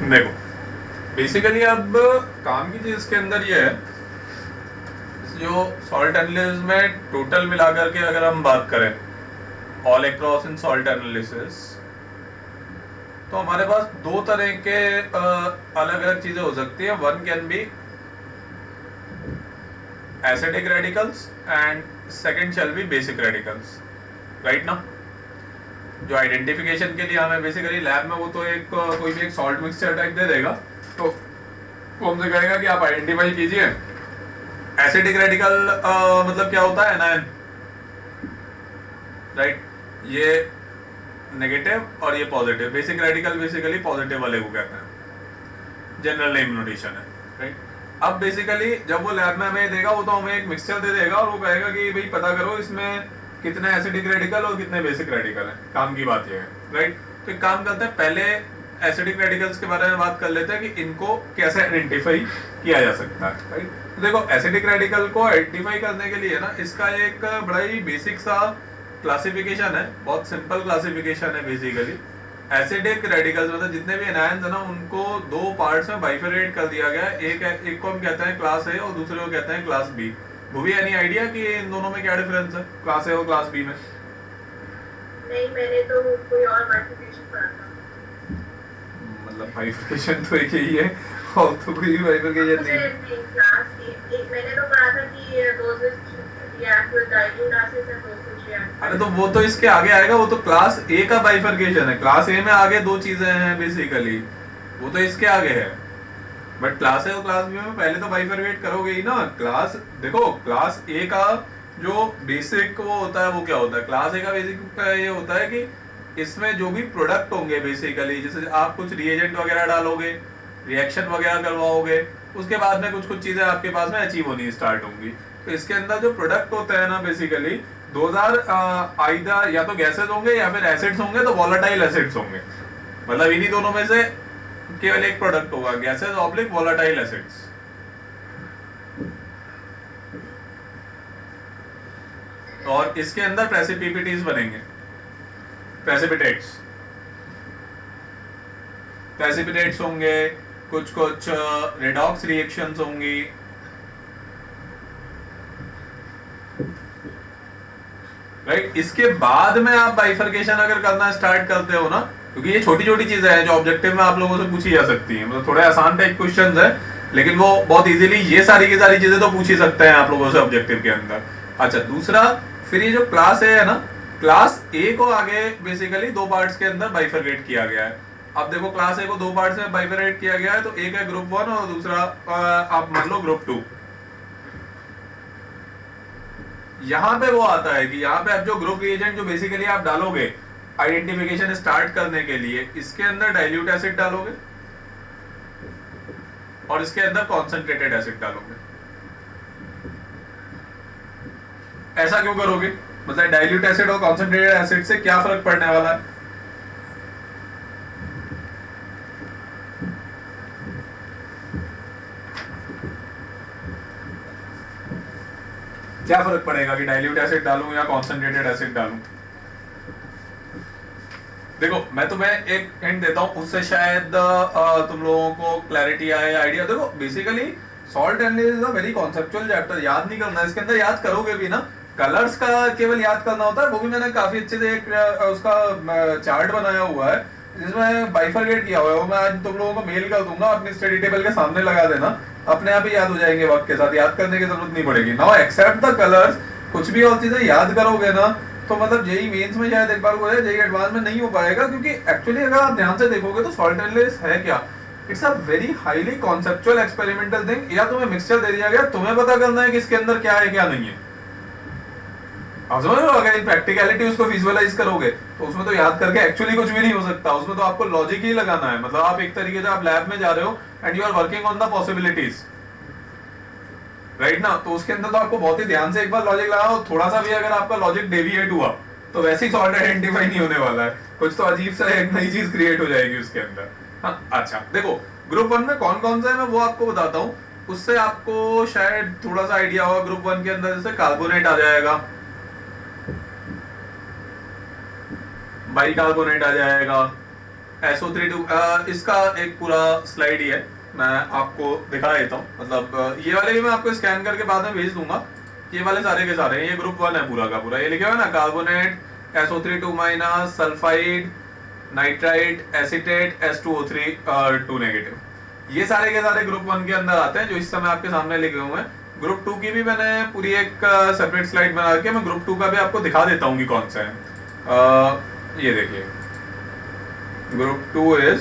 देखो बेसिकली अब काम की चीज के अंदर ये है, जो सॉल्ट एनालिसिस में टोटल मिलाकर के अगर हम बात करें all across in salt analysis, तो हमारे पास दो तरह के अलग अलग चीजें हो सकती है। One can be acidic radicals and second shall be basic radicals, right ना। जो आइडेंटिफिकेशन के लिए हमें बेसिकली लैब में वो तो एक कोई भी एक सॉल्ट मिक्सचर टाइप दे देगा, तो वो हमसे कहेगा कि आप आइडेंटिफाई कीजिए एसिडिक रेडिकल मतलब क्या होता है, एनायन, राइट, ये नेगेटिव और ये positive. Basic radical basically positive वाले को कहते हैं, जनरल नेम नोटेशन है, राइट। अब बेसिकली जब वो लैब में हमें देगा, वो तो हमें एक मिक्सचर दे देगा और वो कहेगा कि भाई पता करो इसमें कितने एसिडिक रेडिकल और कितने बेसिक रेडिकल हैं। काम की बात ये है, राइट। तो एक काम करते हैं, पहले एसिडिक रेडिकल्स के बारे में बात कर लेते हैं कि इनको कैसे आइडेंटिफाई किया जा सकता है, राइट। तो देखो एसिडिक रेडिकल को आइडेंटिफाई करने के लिए ना, इसका एक बड़ा ही बेसिक सा क्लासिफिकेशन है, बहुत सिंपल क्लासिफिकेशन है बेसिकली। एसिडिक रेडिकल्स मतलब जितने भी एनायंस है ना, उनको दो पार्ट्स में बाइफरेट कर दिया गया है। एक को हम कहते हैं क्लास ए और दूसरे को कहते हैं class B. Bhuvi any idea कि इन दोनों में क्या डिफरेंस है, क्लास ए और क्लास बी में? नहीं, मैंने तो कोई और बाइफरकेशन पढ़ा था। मतलब बाइफरकेशन तो एक ही है और तो कोई बाइफरकेशन नहीं। क्लास एक मैंने तो पढ़ा था कि those react with dilute acids and those react. अरे तो वो तो इसके आगे आएगा, वो तो क्लास ए का बाइफरकेशन है। क्लास ए में आगे दो चीजें हैं बेसिकली, वो तो इसके आगे है। बट क्लास ए और क्लास बी में पहले तो बाइफरकेट करोगे ही ना। क्लास देखो, क्लास ए का जो बेसिक वो होता है वो क्या होता है, क्लास ए का बेसिक का ये होता है कि इसमें जो भी प्रोडक्ट होंगे बेसिकली, जैसे आप कुछ रिएजेंट वगैरह डालोगे, रिएक्शन वगैरह करवाओगे, उसके बाद में कुछ कुछ चीजें आपके पास में अचीव होनी स्टार्ट होंगी। तो इसके अंदर जो प्रोडक्ट होते हैं ना बेसिकली 2000 आइदर या तो गैसेस होंगे या फिर एसिड्स होंगे, तो वोलेटाइल एसिड्स होंगे। मतलब इन्हीं दोनों में से केवल एक प्रोडक्ट होगा, गैसेस ऑब्लिक वोलेटाइल एसिड्स। और इसके अंदर प्रेसिपिटेट्स बनेंगे, प्रेसिपिटेट्स प्रेसिपिटेट्स होंगे, कुछ कुछ रेडॉक्स रिएक्शंस होंगी, राइट। इसके बाद में आप बाइफरकेशन अगर करना स्टार्ट करते हो ना, क्योंकि ये छोटी छोटी चीजें हैं जो ऑब्जेक्टिव में आप लोगों से पूछी जा सकती हैं, मतलब थोड़े आसान टाइप क्वेश्चंस है, लेकिन वो बहुत इजीली ये सारी की सारी चीजें तो पूछ ही सकते हैं आप लोगों से ऑब्जेक्टिव के अंदर। अच्छा, दूसरा फिर ये जो क्लास ए है ना, क्लास ए को आगे बेसिकली दो पार्ट्स के अंदर बाइफरकेट किया गया है। अब देखो क्लास ए को दो पार्ट्स में बाइफरकेट किया गया है, तो एक है ग्रुप 1 और दूसरा आप मान लो ग्रुप 2। यहाँ पे वो आता है कि यहाँ पे अब जो ग्रुप रिएजेंट जो बेसिकली आप डालोगे आइडेंटिफिकेशन स्टार्ट करने के लिए, इसके अंदर डाइल्यूट एसिड डालोगे और इसके अंदर कॉन्सेंट्रेटेड एसिड डालोगे। ऐसा क्यों करोगे, मतलब डाइल्यूट एसिड और कॉन्सेंट्रेटेड एसिड से क्या फर्क पड़ने वाला है? क्या फर्क पड़ेगा कि डाइल्यूट एसिड डालूं या कॉन्सेंट्रेटेड एसिड डालूं? देखो मैं तुम्हें एक हिंट देता हूं, उससे शायद तुम लोगों को क्लैरिटी आए, आइडिया। देखो basically salt analysis is a very conceptual chapter, याद नहीं करना। इसके अंदर याद करोगे भी ना, कलर्स का केवल याद करना होता है। वो भी मैंने काफी अच्छे से एक उसका चार्ट बनाया हुआ है जिसमें बाइफरकेट किया हुआ है, वो मैं आज तुम लोगों को मेल कर दूंगा, अपनी स्टडी टेबल के सामने लगा देना, अपने आप ही याद हो जाएंगे वक्त के साथ, याद करने की जरूरत नहीं पड़ेगी। नाउ एक्सेप्ट द कलर्स, कुछ भी और चीजें याद करोगे ना तो मतलब जेई मेंस में शायद एक बार हो जाए, जेई एडवांस में नहीं हो पाएगा, क्योंकि एक्चुअली अगर आप ध्यान से देखोगे तो सॉल्ट एनालिसिस है क्या, it's a very highly conceptual experimental thing. या तुम्हें मिक्सचर दे दिया गया, तुम्हें पता करना है कि इसके अंदर क्या है क्या नहीं है। आप समझ रहे हो, अगर प्रैक्टिकलिटी उसको विजुअलाइज करोगे तो उसमें तो याद करके एक्चुअली कुछ भी नहीं हो सकता, उसमें तो आपको लॉजिक ही लगाना है। मतलब आप एक तरीके से आप लैब में जा रहे हो and you are working on the possibilities, right ना। तो उसके अंदर तो आपको बहुत ही ध्यान से एक बार लॉजिक लगाओ, थोड़ा सा भी अगर आपका लॉजिक डेविएट हुआ तो वैसे ही सॉल्ट आइडेंटिफाई नहीं होने वाला है, कुछ तो अजीब सा एक नई चीज क्रिएट हो जाएगी उसके अंदर। हाँ, अच्छा देखो ग्रुप 1 में कौन कौन सा है मैं वो आपको बताता हूँ, उससे आपको शायद थोड़ा सा आइडिया होगा। ग्रुप 1 के अंदर जैसे कार्बोनेट आ जाएगा, बाइकार्बोनेट आ जाएगा, SO3 इसका एक पूरा स्लाइड ही है, मैं आपको दिखा देता हूँ। मतलब ये वाले भी मैं आपको स्कैन करके बाद में भेज दूंगा। ये वाले सारे के सारे, ये ग्रुप 1 है पूरा का पूरा। ये लिखे हुआ है ना, carbonate, SO3 2- sulphide, nitrite, acetate, S2O3 2 negative, ये सारे के सारे ग्रुप 1 के अंदर आते हैं जो इस समय आपके सामने लिखे हुए हैं। ग्रुप 2 की भी मैंने पूरी एक सेपरेट स्लाइड बना के मैं ग्रुप 2 का भी आपको दिखा देता हूँ कि कौन सा है। ये देखिए, ग्रुप 2 इज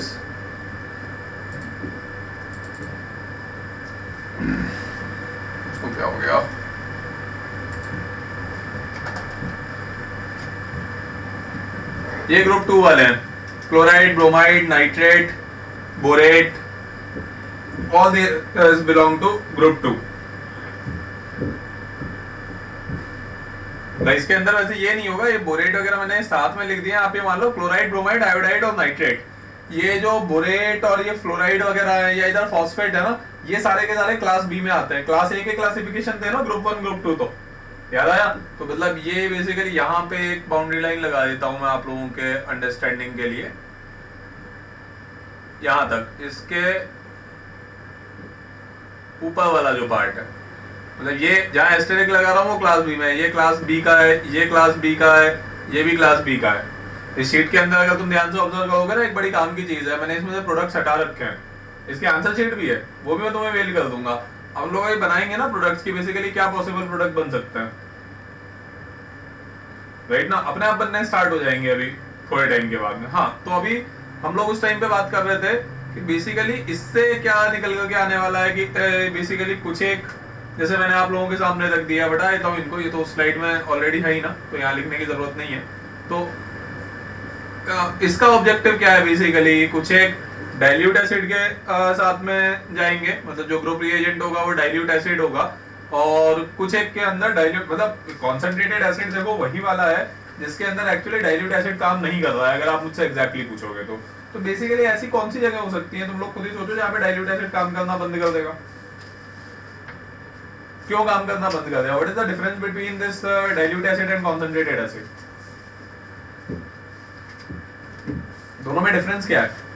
इसको क्या हो गया, ये ग्रुप 2 वाले हैं, chloride, bromide, nitrate, borate, all these belong to group 2। इसके अंदर वैसे ये नहीं होगा, ये बोरेट वगैरह मैंने साथ में लिख दिया। आप ये मान लो क्लोराइड, ब्रोमाइड, आयोडाइड और नाइट्रेट, ये जो बोरेट और ये फ्लोराइड वगैरह है या इधर फॉस्फेट है ना, ये सारे के सारे क्लास बी में आते हैं। क्लास ए के क्लासिफिकेशन थे ना ग्रुप 1 ग्रुप 2, तो याद आया। तो मतलब ये बेसिकली यहाँ पे एक बाउंड्री लाइन लगा देता हूं मैं आप लोगों के अंडरस्टैंडिंग के लिए, यहां तक। इसके ऊपर वाला जो पार्ट है, मतलब ये जहां एस्टेरिक लगा रहा हूं वो क्लास बी में है, ये क्लास बी का है, ये क्लास बी का है, ये भी क्लास बी का है। इस शीट के अंदर अगर तुम ध्यान से ऑब्जर्व करोगे ना, एक बड़ी काम की चीज है, मैंने इसमें से प्रोडक्ट्स हटा रखे हैं। इसके आंसर शीट भी है, वो भी मैं तुम्हें मेल कर दूंगा। हम लोग ये बनाएंगे ना प्रोडक्ट्स की, बेसिकली क्या पॉसिबल प्रोडक्ट बन सकते हैं, राइट ना, अपने आप बनने स्टार्ट हो जाएंगे अभी थोड़े टाइम के बाद में। हाँ, तो अभी हम लोग उस टाइम पे बात कर रहे थे कि बेसिकली इससे क्या निकल करके आने वाला है कि बेसिकली कुछ एक, जैसे मैंने आप लोगों के सामने रख दिया, बता देता हूँ इनको, ये तो स्लाइड में ऑलरेडी है ही ना, तो यहाँ लिखने की जरूरत नहीं है। तो इसका ऑब्जेक्टिव क्या है, बेसिकली कुछ एक डाइल्यूट एसिड के साथ में जाएंगे, मतलब जो ग्रुप रिएजेंट होगा वो डाइल्यूट एसिड होगा, और कुछ एक के अंदर डाइल्यूट, मतलब कॉन्सेंट्रेटेड एसिड देखो वही वाला है जिसके अंदर एक्चुअली डाइल्यूट एसिड काम नहीं कर रहा है, अगर आप मुझसे एग्जैक्टली पूछोगे तो। तो बेसिकली ऐसी कौन सी जगह हो सकती है, तुम लोग खुद ही सोचो, जहाँ पे डाइल्यूट एसिड काम करना बंद कर देगा। क्यों काम करना बंद कर देगा? What is the difference between this dilute acid and concentrated acid? दोनों में डिफरेंस क्या है?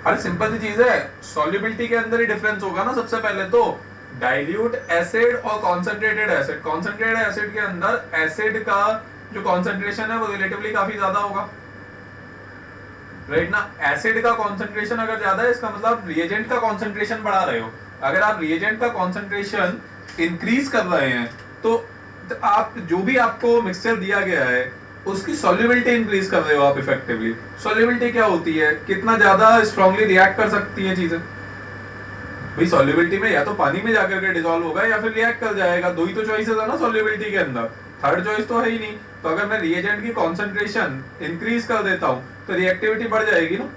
अरे सिंपल सी चीज है, सॉल्युबिलिटी के अंदर ही डिफरेंस होगा ना सबसे पहले तो। डाइल्यूट एसिड और कॉन्सेंट्रेटेड एसिड, कॉन्सेंट्रेटेड एसिड के अंदर एसिड का जो कॉन्सेंट्रेशन है वो रिलेटिवली काफी ज्यादा होगा, राइट ना। एसिड का कॉन्सेंट्रेशन अगर ज्यादा है, इसका मतलब रिएजेंट का कॉन्सेंट्रेशन बढ़ा रहे हो। अगर आप रिएजेंट का कॉन्सेंट्रेशन इंक्रीज कर रहे हैं तो आप जो भी आपको मिक्सचर दिया गया है उसकी सॉल्युबिलिटी इंक्रीज कर रहे हो आप इफेक्टिवली। सॉल्युबिलिटी क्या होती है, कितना ज्यादा स्ट्रांगली रिएक्ट कर सकती है चीजें। भाई सॉल्युबिलिटी में या तो पानी में जाकर के डिसॉल्व होगा या फिर रिएक्ट कर जाएगा, दो ही तो चॉइसेस है ना सॉल्युबिलिटी के अंदर, थर्ड चॉइस तो है ही नहीं। तो अगर मैं रिएजेंट की कॉन्सेंट्रेशन इंक्रीज कर देता हूं तो रिएक्टिविटी बढ़ जाएगी ना,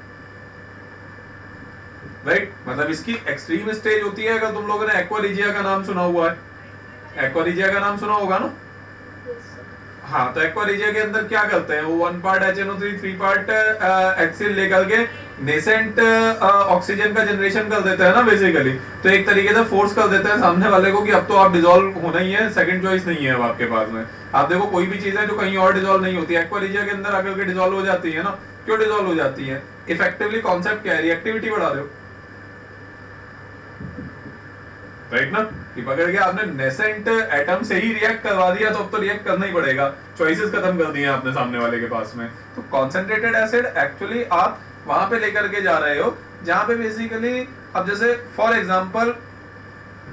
राइट। मतलब इसकी एक्सट्रीम स्टेज होती है, अगर तुम लोगों ने एक्वारिजिया का नाम सुना हुआ है, एक्वारिजिया का नाम सुना होगा ना। हाँ, तो एक्वारिजिया के अंदर क्या करते हैं वो 1 पार्ट HNO3 3 पार्ट एक्सिल लेकर के नेसेंट ऑक्सीजन का जनरेशन कर देते हैं ना बेसिकली। तो एक तरीके से फोर्स कर देते हैं सामने वाले को कि अब तो आप डिसॉल्व होना ही है, सेकंड चॉइस नहीं है अब आपके पास में। आप देखो कोई भी चीज है जो कहीं और डिसॉल्व नहीं होती, एक्वारिजिया के अंदर आकर के डिसॉल्व हो जाती है ना। क्यों डिसॉल्व हो जाती है? इफेक्टिवली कॉन्सेप्ट क्या है, रिएक्टिविटी बढ़ा रहे हो, राइट ना। कि पकड़ के आपने नेसेंट एटम से ही रिएक्ट करवा दिया तो अब तो रिएक्ट करना ही पड़ेगा, चॉइसेस खत्म कर दिए आपने सामने वाले के पास में। तो कॉन्सेंट्रेटेड एसिड एक्चुअली आप वहां पे लेकर के जा रहे हो जहां पे बेसिकली, अब जैसे फॉर एग्जांपल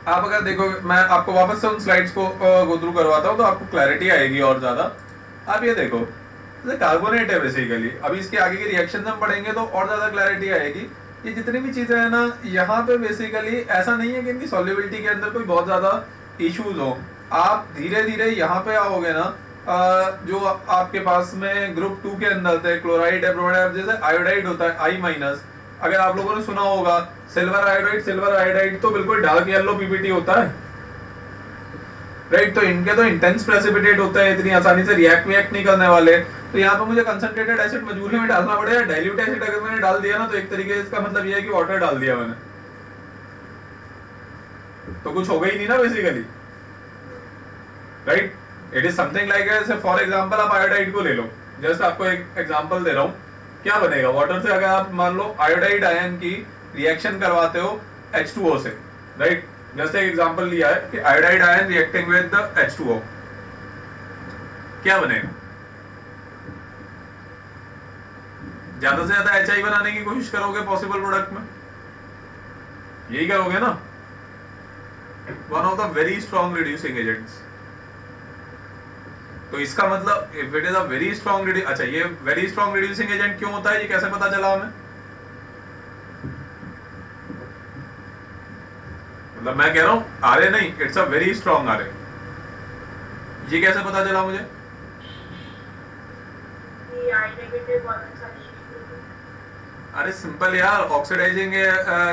आप अगर देखो, मैं आपको वापस से उन स्लाइड्स को गो थ्रू करवाता हूं तो आपको क्लैरिटी आएगी और ज्यादा। आप ये देखो, जैसे कार्बोनेट है बेसिकली, अभी इसके आगे की रिएक्शन हम पढ़ेंगे तो और ज्यादा क्लैरिटी आएगी। ये जितनी भी चीजें हैं ना, यहाँ पे बेसिकली ऐसा नहीं है कि इनकी सॉल्युबिलिटी के अंदर कोई बहुत ज्यादा इश्यूज हो। आप धीरे धीरे यहाँ पे आओगे ना, जो आपके पास में ग्रुप 2 के अंदर थे, क्लोराइड है, ब्रोमाइड, जैसे आयोडाइड होता है I-, अगर आप लोगों ने सुना होगा सिल्वर आयोडाइड तो बिल्कुल डार्क येलो पीपीटी होता है, राइट। तो इनके तो इंटेंस प्रेसिपिटेट होता है, इतनी आसानी से रिएक्ट नहीं करने वाले। तो यहाँ पे मुझे कंसंट्रेटेड एसिड मजबूरी में डालना पड़ेगा। डाइल्यूट एसिड अगर मैंने डाल दिया ना तो एक तरीके से इसका मतलब ये है कि वाटर डाल दिया मैंने, तो कुछ होगा ही नहीं ना basically, right. It is something like जैसे फॉर एग्जांपल आप आयोडाइड को ले लो, जस्ट आपको एक एग्जांपल दे रहा हूँ, क्या बनेगा वाटर से अगर आप मान लो आयोडाइड आयन की रिएक्शन करवाते हो H2O से, राइट, जस्ट एक एग्जांपल लिया है कि iodide ion reacting with H2O, क्या बनेगा? ज्यादा से ज्यादा HI बनाने की कोशिश करोगे पॉसिबल प्रोडक्ट में, यही करोगे ना, one of the very strong reducing agents. तो इसका मतलब if it is a very strong, अच्छा ये वेरी स्ट्रॉन्ग रिड्यूसिंग एजेंट क्यों होता है, ये कैसे पता चला हमें? मतलब मैं कह रहा हूं आरए नहीं, it's a very strong RA, ये कैसे पता चला मुझे? ये आई नेगेटिव और अच्छा नहीं। अरे सिंपल यार, ऑक्सीडाइजिंग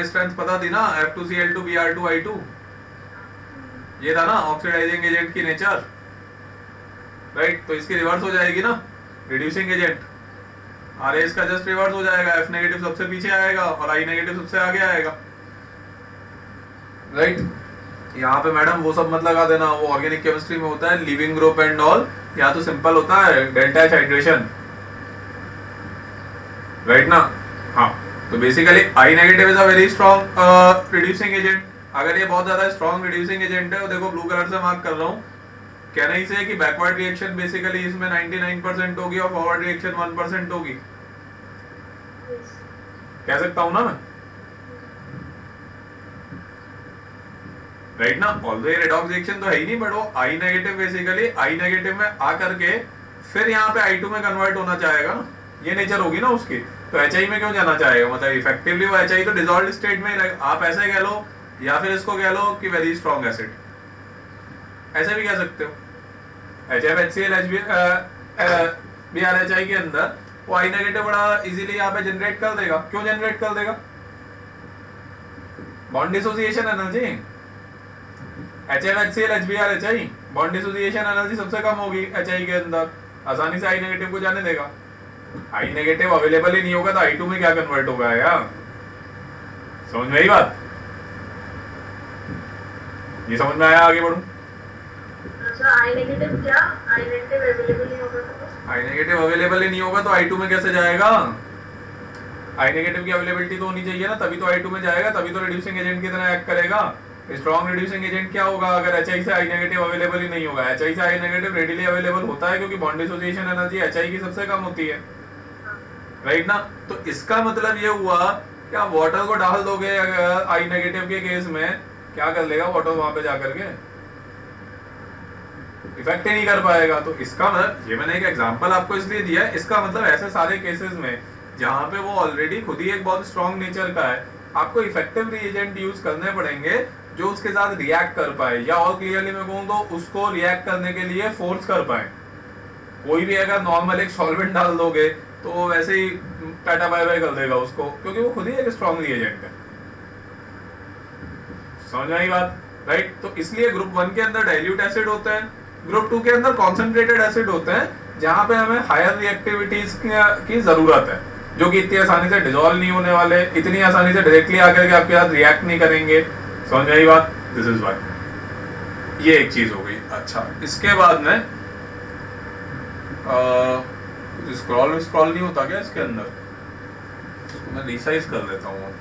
स्ट्रेंथ पता थी ना, F2Cl2Br2I2, ये था ना ऑक्सीडाइजिंग एजेंट की नेचर, राइट। तो इसकी रिवर्स हो जाएगी ना रिड्यूसिंग एजेंट, आर इसका जस्ट रिवर्स हो जाएगा, F नेगेटिव सबसे पीछे आएगा और I नेगेटिव सबसे आगे आएगा, राइट। यहाँ पे मैडम वो सब मत लगा देना, वो ऑर्गेनिक केमिस्ट्री में होता है लिविंग ग्रुप एंड ऑल, यहाँ तो सिंपल होता है डेल्टा H हाइड्रेशन, राइट ना। हाँ, तो basically I negative is a very strong reducing agent. अगर ये बहुत ज्यादा स्ट्रॉन्ग रिड्यूसिंग एजेंट है, तो देखो ब्लू कलर से मार्क कर रहा हूँ, कहना ही से कि बैकवर्ड रिएक्शन बेसिकली इसमें 99% होगी और फॉरवर्ड रिएक्शन 1% होगी, कह सकता हूं ना मैं, राइट ना। ऑल्दो ये रेडॉक्स रिएक्शन तो है ही नहीं, बट वो I negative basically I negative में आकर के फिर यहाँ पे I2 में कन्वर्ट होना चाहेगा ना, ये नेचर होगी ना उसकी। तो HI में क्यों जाना चाहेगा, मतलब इफेक्टिवली वो HI तो डिसॉल्व्ड स्टेट में ही रहेगा। आप ऐसे कह लो या फिर इसको कह लो कि वेरी स्ट्रॉन्ग एसिड, ऐसे भी कह सकते हो। HFHCl HBrHI के अंदर वो I नेगेटिव बड़ा इजीली यहाँ पे जनरेट कर देगा। क्यों जनरेट कर देगा? Bond dissociation energy, HFHCl HBrHI bond dissociation energy सबसे कम होगी HI के अंदर, आसानी से I नेगेटिव को जाने देगा। I नेगेटिव अवेलेबल ही नहीं होगा तो I2 में क्या कन्वर्ट होगा यार, समझ में आई बात? ये समझ में आया? आगे बढ़ूं? अच्छा, I नेगेटिव क्या? I नेगेटिव अवेलेबल नहीं होगा तो I नेगेटिव अवेलेबल ही नहीं होगा तो I2 में कैसे जाएगा? I नेगेटिव की अवेलेबिलिटी तो होनी चाहिए ना, तभी तो I2 में जाएगा, तभी तो रिड्यूसिंग एजेंट की तरह एक्ट करेगा। स्ट्रॉन्ग रिड्यूसिंग एजेंट क्या होगा अगर HI से I नेगेटिव अवेलेबल ही नहीं होगा? HI से I नेगेटिव रेडिली अवेलेबल होता है क्योंकि बॉन्ड डिसोसिएशन एनर्जी HI की सबसे कम होती है, राइट ना। तो इसका मतलब ये हुआ कि आप वाटर को डाल दोगे I नेगेटिव के केस में, क्या कर लेगा वाटर वहां पे जाकर के, इफेक्ट ही नहीं कर पाएगा। तो इसका मतलब, ये मैंने एक एग्जांपल आपको इसलिए दिया है, इसका मतलब ऐसे सारे केसेस में जहां पे वो ऑलरेडी खुद ही एक बहुत स्ट्रॉन्ग नेचर का है, आपको इफेक्टिव रिएजेंट यूज करने पड़ेंगे जो उसके साथ रिएक्ट कर पाए, या और क्लियरली मैं कहूँ तो उसको रिएक्ट करने के लिए फोर्स कर पाए। कोई भी अगर नॉर्मल एक सॉल्वेंट डाल दोगे तो वैसे ही टाटा बाय बाय कर देगा उसको, क्योंकि वो खुद ही एक स्ट्रॉन्ग रिएजेंट है। समझ में आई बात, राइट। तो इसलिए ग्रुप 1 के अंदर डाइल्यूट एसिड होते हैं, ग्रुप 2 के अंदर कॉन्सेंट्रेटेड एसिड होते हैं, जहां पे हमें हायर रिएक्टिविटीज की जरूरत है, जो कि इतनी आसानी से डिसॉल्व नहीं होने वाले, इतनी आसानी से डायरेक्टली आकर के आपके साथ रिएक्ट नहीं करेंगे। समझ में आई बात? दिस इज व्हाई, ये एक चीज हो गई। अच्छा, इसके बाद में स्क्रॉल नहीं होता क्या इसके अंदर, तो मैं रिसाइज कर देता हूँ।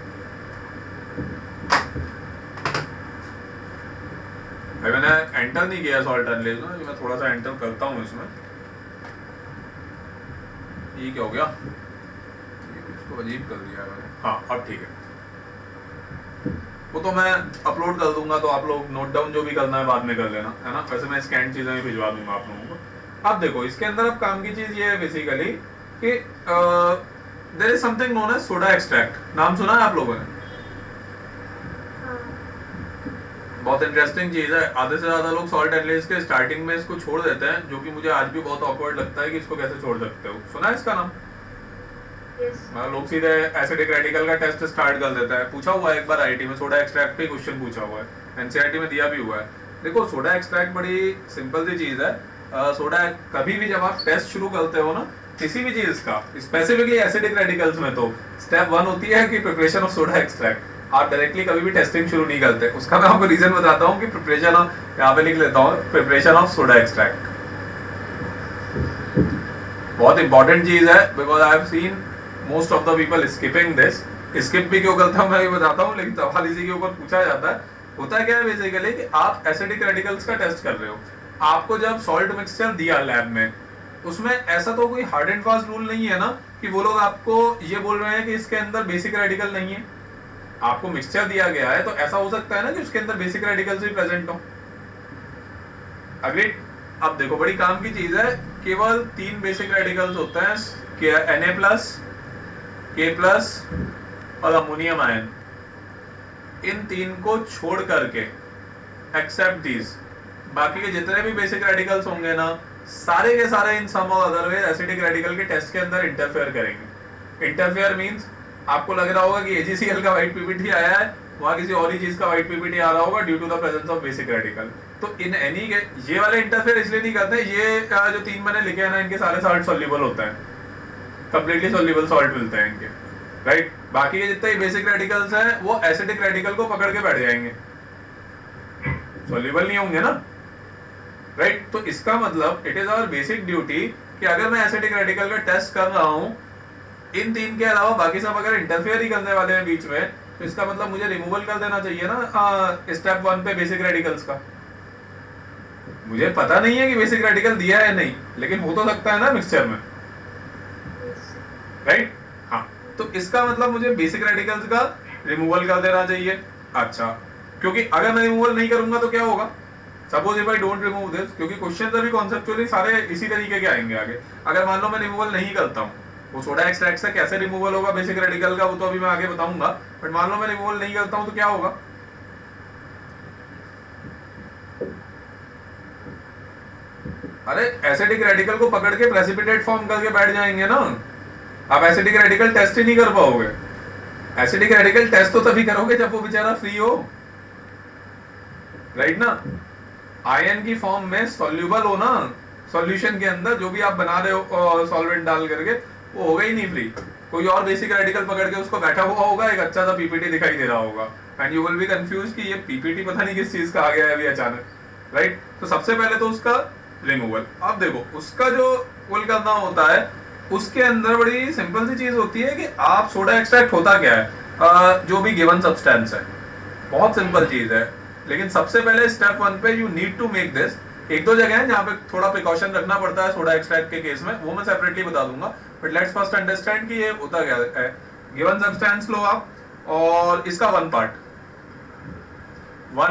मैंने एंटर नहीं किया सॉल्ट एनालिसिस में, मैं थोड़ा सा एंटर करता हूँ इसमें। ये क्या हो गया, इसको अजीब कर दिया मैंने। हाँ, अब ठीक है, वो तो मैं अपलोड कर दूंगा, तो आप लोग नोट डाउन जो भी करना है बाद में कर लेना, है ना। वैसे मैं स्कैन चीजें भी भिजवा दूंगा आप लोगों को। अब देखो इसके अंदर अब काम की चीज ये है बेसिकली कि there is something known as soda extract. नाम सुना है आप लोगों ने? बहुत इंटरेस्टिंग चीज है। आधे से ज्यादा लोग सॉल्ट एनालिसिस के स्टार्टिंग में इसको छोड़ देते हैं, जो कि मुझे आज भी बहुत ऑकवर्ड लगता है कि इसको कैसे छोड़ सकते हो। सुना है इसका नाम? मतलब लोग सीधे एसिडिक रेडिकल का टेस्ट स्टार्ट कर देता है। पूछा हुआ है एक बार आईटी में, सोडा एक्सट्रैक्ट पे क्वेश्चन पूछा हुआ है, एनसीईआरटी में दिया भी हुआ है। देखो सोडा एक्सट्रैक्ट बड़ी सिंपल सी चीज है। सोडा कभी भी जब आप टेस्ट शुरू करते हो ना किसी भी चीज का, स्पेसिफिकली एसिडिक रेडिकल्स में, तो स्टेप 1 होती है कि प्रिपरेशन ऑफ सोडा एक्सट्रैक्ट। आप डायरेक्टली कभी भी टेस्टिंग शुरू नहीं करते। उसका मैं आपको रीजन बताता हूँ कि प्रिपरेशन ऑफ, यहाँ पे लिख लेता हूँ, प्रिपरेशन ऑफ सोडा एक्सट्रैक्ट। बहुत इंपॉर्टेंट चीज है, because I have seen most of the people skipping this. Skip भी क्यों करता हूँ मैं ये बताता हूँ, लेकिन सवाल इसी के ऊपर पूछा जाता है। होता क्या है बेसिकली कि आप एसिडिक रेडिकल्स का टेस्ट कर रहे हो, आपको जब सॉल्ट मिक्सचर दिया लैब में, उसमें ऐसा तो कोई हार्ड एंड फास्ट रूल नहीं है ना कि वो लोग आपको ये बोल रहे हैं कि इसके अंदर बेसिक रेडिकल नहीं है। आपको मिक्सचर दिया गया है तो ऐसा हो सकता है ना कि उसके अंदर बेसिक रेडिकल्स भी प्रेजेंट हो। अग्रीड। अब देखो बड़ी काम की चीज है, केवल 3 बेसिक रेडिकल्स होते हैं, Na+, K+ और अमोनियम आयन। इन 3 को छोड़ करके एक्सेप्ट दीज, बाकी के जितने भी बेसिक रेडिकल्स होंगे ना, सारे के सारे इन सम और अदर वेज एसिडिक रेडिकल के टेस्ट के अंदर इंटरफेयर करेंगे। इंटरफेयर मींस आपको लग रहा होगा कि AgCl का व्हाइट पीपीटी आया है, वहां किसी और ही चीज का व्हाइट पीपीटी आ रहा होगा due to the presence of basic radical. तो इन एनी के ये वाले इंटरफेयर इसलिए नहीं करते, ये जो 3 मैंने लिखे हैं ना, इनके सारे सॉल्ट सॉल्युबल होते हैं, कंप्लीटली सॉल्युबल सॉल्ट मिलते हैं इनके, राइट। बाकी के जितने बेसिक रेडिकल्स हैं वो एसिडिक रेडिकल को पकड़ के बैठ जाएंगे, सॉल्युबल नहीं होंगे ना, राइट। तो इसका मतलब it is our basic duty कि अगर मैं एसिडिक रेडिकल का टेस्ट कर रहा हूं, इन 3 के अलावा बाकी सब अगर इंटरफेयर ही करने वाले हैं बीच में, तो इसका मतलब मुझे रिमूवल कर देना चाहिए ना स्टेप 1 पे बेसिक रेडिकल्स का। मुझे पता नहीं है कि बेसिक रेडिकल दिया है नहीं, लेकिन हो तो सकता है ना मिक्सचर में, राइट। हाँ, तो इसका मतलब मुझे बेसिक रेडिकल्स का रिमूवल कर देना चाहिए। अच्छा, क्योंकि अगर मैं रिमूवल नहीं करूंगा तो क्या होगा, suppose if I don't remove this, क्योंकि क्वेश्चंस अभी कॉन्सेप्चुअली सारे इसी तरीके के आएंगे आगे। अगर मान लो मैं रिमूवल नहीं करता हूँ, वो सोडा एक्सट्रैक्ट से कैसे रिमूवल होगा बेसिक रेडिकल का वो तो अभी मैं आगे बताऊंगा, बट मान लो मैं रिमूवल नहीं करता हूँ तो क्या होगा। अरे एसिडिक रेडिकल को पकड़ के प्रेसिपिटेट फॉर्म करके बैठ जाएंगे ना, आप एसिडिक रेडिकल टेस्ट ही नहीं कर पाओगे। एसिडिक रेडिकल टेस्ट तो तभी करोगे जब वो बेचारा फ्री हो, राइट ना। आयन की फॉर्म में सॉल्युबल हो ना, सॉल्यूशन के अंदर जो भी आप बना रहे हो सॉल्वेंट डाल करके, वो होगा ही नहीं फ्री। कोई और बेसिक रेडिकल पकड़ के उसको बैठा हुआ होगा, एक अच्छा सा पीपीटी दिखाई दे रहा होगा, and you will be confuse कि ये पीपीटी पता नहीं किस चीज का आ गया है अभी अचानक, राइट। तो सबसे पहले तो उसका रिमूवल। अब देखो उसका जो पुल करना होता है, उसके अंदर बड़ी सिंपल सी चीज होती है कि आप सोडा एक्सट्रैक्ट होता क्या है, जो भी गिवन सब्सटेंस है, बहुत सिंपल चीज है। लेकिन सबसे पहले स्टेप 1 पे you need to make this. एक दो जगह है जहाँ पे थोड़ा प्रिकॉशन रखना पड़ता है सोडा एक्सट्रैक्ट के केस में, वो मैं सेपरेटली बता दूंगा, बट लेट्स फर्स्ट अंडरस्टैंड कि ये होता क्या है। गिवन सब्सटेंस लो आप, और इसका one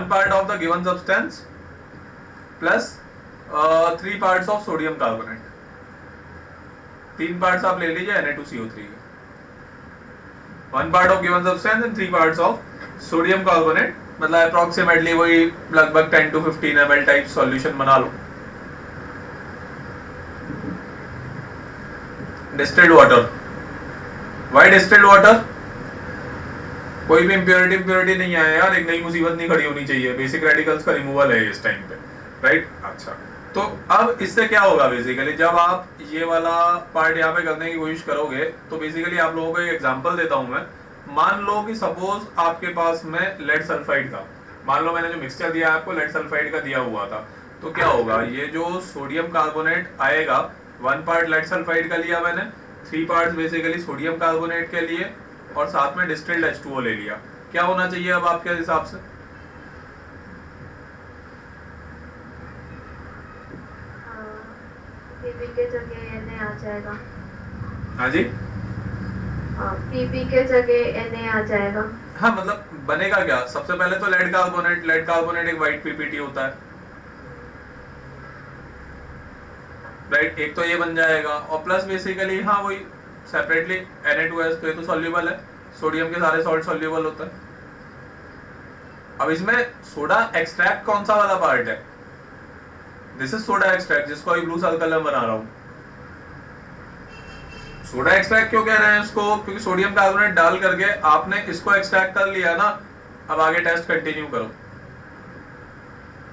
part of the given substance plus 3 parts of sodium carbonate. 3 parts आप ले लीजिए Na2CO3 के, 1 part of given substance and 3 parts of sodium carbonate, मतलब अप्रोक्सीमेटली वही लगभग 10 to 15 ml टाइप सॉल्यूशन बना लो। Distilled water, why distilled water, कोई भी इंप्योरिटी नहीं आया यार, एक नई मुसीबत नहीं खड़ी होनी चाहिए, बेसिक रेडिकल्स का रिमूवल है इस टाइम पे, राइट। अच्छा, तो अब इससे क्या होगा बेसिकली, जब आप ये वाला पार्ट यहाँ पे करने की कोशिश करोगे, तो बेसिकली आप लोगों को एक एग्जांपल देता हूं मैं। मान लो कि सपोज आपके पास में लेड सल्फाइड था, मान लो मैंने जो मिक्सचर दिया आपको लेड सल्फाइड का दिया हुआ था, तो क्या होगा, ये जो सोडियम कार्बोनेट आएगा, 1 पार्ट लेड सल्फाइड का लिया मैंने, 3 पार्ट्स बेसिकली सोडियम कार्बोनेट के लिए, और साथ में डिस्टिल्ड H2O ले लिया। क्या होना चाहिए अब आपके हिसाब से, पीपी के जगह Na आ जाएगा। हाँ जी, पीपी के जगह Na आ जाएगा। हाँ, मतलब बनेगा क्या, सबसे पहले तो लेड कार्बोनेट एक व्हाइट पीपीटी होता है, राइट। एक तो ये बन जाएगा, और प्लस बेसिकली हाँ वही सेपरेटली Na2S, तो ये तो सॉल्युबल है, सोडियम के सारे सॉल्ट सॉल्युबल होता है। अब इसमें सोडा एक्सट्रैक्ट कौन सा वाला पार्ट है, दिस इज सोडा एक्सट्रैक्ट, जिसको अभी ब्लू सर्कल में बना रहा हूं। सोडा एक्सट्रैक्ट क्यों कह रहे हैं इसको, क्योंकि सोडियम कार्बोनेट डाल करके आपने इसको एक्सट्रैक्ट कर लिया ना। अब आगे टेस्ट कंटिन्यू करो।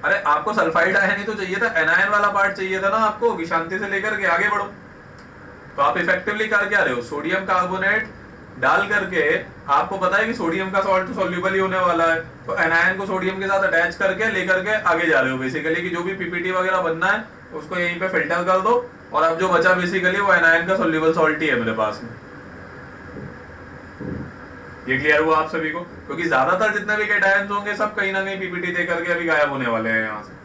अरे आपको सल्फाइड आयन ही तो चाहिए था, एनायन वाला पार्ट चाहिए था ना आपको, कि शांति से लेकर के आगे बढ़ो। तो आप इफेक्टिवली कर क्या रहे हो, सोडियम कार्बोनेट डाल करके, आपको पता है कि सोडियम का सॉल्ट तो सॉल्युबल ही होने वाला है, तो एनायन को सोडियम के साथ अटैच करके लेकर के आगे जा रहे हो बेसिकली, कि जो भी पीपीटी वगैरह बनना है उसको यहीं पे फिल्टर कर दो, और अब जो बचा बेसिकली वो एनायन का सोल्यूबल सॉल्ट ही है मेरे पास में। ये क्लियर हुआ आप सभी को? क्योंकि ज्यादातर जितने भी कैटायंस होंगे सब कहीं ना कहीं पीपीटी दे करके अभी गायब होने वाले हैं यहाँ से।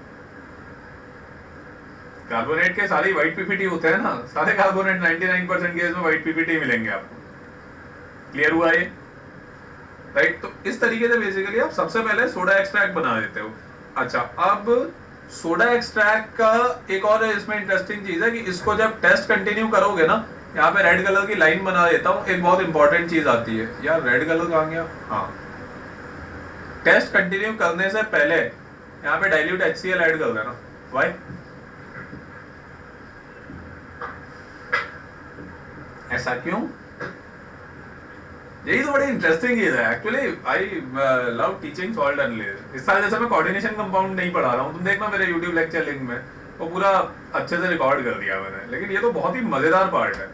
कार्बोनेट के सारी व्हाइट पीपीटी होते हैं ना, सारे कार्बोनेट 99% केस में व्हाइट पीपीटी मिलेंगे आपको। क्लियर हुआ ये? राइट। तो इस तरीके से बेसिकली आप सबसे पहले सोडा एक्सट्रैक्ट बना देते हो। अच्छा, अब सोडा एक्सट्रैक्ट का एक और इसमें इंटरेस्टिंग चीज है कि इसको जब टेस्ट कंटिन्यू करोगे ना, यहाँ पे रेड कलर की लाइन बना देता हूँ, एक बहुत इंपॉर्टेंट चीज आती है यार। रेड कलर कहाँ गया? हाँ, टेस्ट कंटिन्यू करने से पहले यहाँ पे डाइल्यूट HCl ऐड कर देना। वाई? ऐसा क्यों? यही तो बड़ी इंटरेस्टिंग चीज है actually. I love teaching salt analysis. इस साल जैसे मैं कोऑर्डिनेशन कंपाउंड नहीं पढ़ा रहा हूँ, तुम देखना मेरे YouTube लेक्चर लिंक में वो पूरा अच्छे से रिकॉर्ड कर दिया मैंने, लेकिन ये तो बहुत ही मजेदार पार्ट है।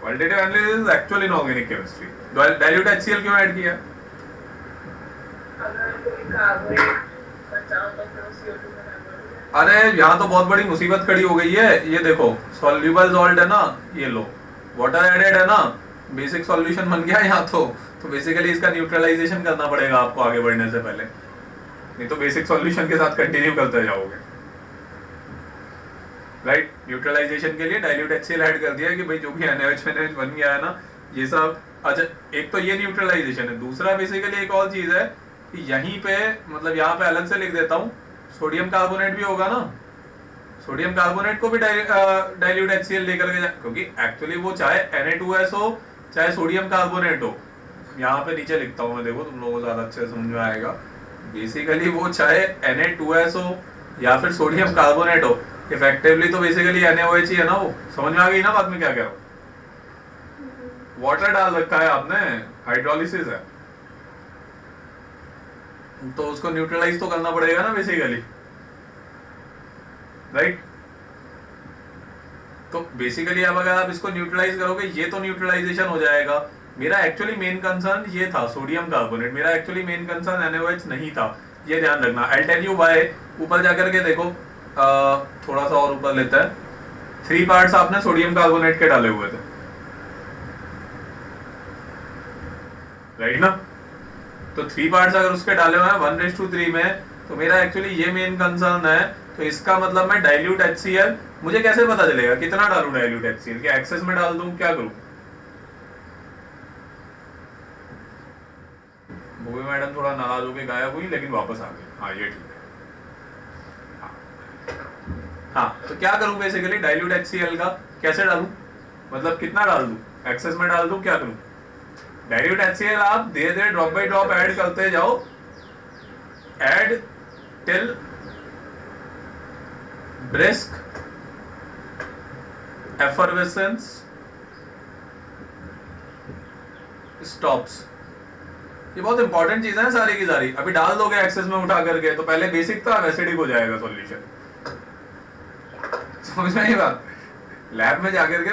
Qualitative analysis is actually inorganic chemistry. Dilute HCl क्यों ऐड किया? अगर कोई कार्बोनेट बचाओ तो फिर CO2 बना दो। अरे यहाँ तो बहुत बड़ी मुसीबत खड़ी हो गई है। ये देखो सॉल्यूबल सॉल्ट है ना, ये लो, वाटर एडेड है ना, बेसिक सॉल्यूशन बन गया यहाँ तो बेसिकली इसका न्यूट्रलाइजेशन करना पड़ेगा आपको आगे बढ़ने से पहले, नहीं तो बेसिक सॉल्यूशन के साथ कंटिन्यू करते जाओगे। राइट, न्यूट्रलाइजेशन के लिए डाइल्यूट HCl ऐड कर दिया कि भाई जो भी NaOH बन गया है ना ये सब। अच्छा, एक तो ये न्यूट्रलाइजेशन है। दूसरा बेसिकली एक और चीज है कि यहीं पे मतलब यहाँ पे अलग से लिख देता हूँ, सोडियम कार्बोनेट भी होगा ना, सोडियम कार्बोनेट को भी डाइल्यूट HCl लेकर के क्योंकि एक्चुअली वो चाहे Na2S हो चाहे सोडियम कार्बोनेट हो, यहाँ पे नीचे लिखता हूँ मैं, देखो तुम लोगों को ज्यादा अच्छे से समझ में आएगा। बेसिकली वो चाहे Na2S हो या फिर सोडियम कार्बोनेट हो, इफेक्टिवली तो बेसिकली NaOH ही है ना। वो समझ में आ गई ना बात में क्या कह रहा हूँ? वाटर डाल रखा है आपने, हाइड्रोलिसिस है तो उसको न्यूट्रलाइज तो करना पड़ेगा ना बेसिकली। राइट, तो बेसिकली अब अगर आप इसको न्यूट्रलाइज करोगे ये तो न्यूट्रलाइजेशन हो जाएगा। मेरा एक्चुअली मेन कंसर्न ये था सोडियम कार्बोनेट, मेरा एक्चुअली मेन कंसर्न NaOH नहीं था, ये ध्यान रखना। I tell you why. ऊपर जाकर के देखो, थोड़ा सा और ऊपर लेता है, 3 पार्ट्स आपने सोडियम कार्बोनेट के डाले हुए थे, राइट ना? तो 3 पार्ट्स अगर उसके डाले हुए हैं 1:3 में, तो मेरा एक्चुअली ये मेन कंसर्न है। तो इसका मतलब मैं डाइल्यूट HCl, मुझे कैसे पता चलेगा कितना डालूं डाइल्यूट HCl? क्या एक्सेस में डाल दूं, क्या करूं? भूमि मैडम थोड़ा नाराज होकर गायब हुई लेकिन वापस आ गई। हाँ ये ठीक है। हाँ, तो क्या करूं बेसिकली डाइल्यूट HCl का कैसे डालूं, मतलब कितना डाल दूं, एक्सेस में डाल दूं, क्या करूं? डाइल्यूट HCl आप धीरे धीरे ड्रॉप बाय ड्रॉप ऐड करते जाओ, add till brisk effervescence stops। ये बहुत इंपॉर्टेंट चीजें हैं सारी की सारी। अभी डाल दोगे एक्सेस में उठा करके तो पहले बेसिक था, एसिडिक हो जाएगा सॉल्यूशन। समझ में आई बात? लैब में जाकर के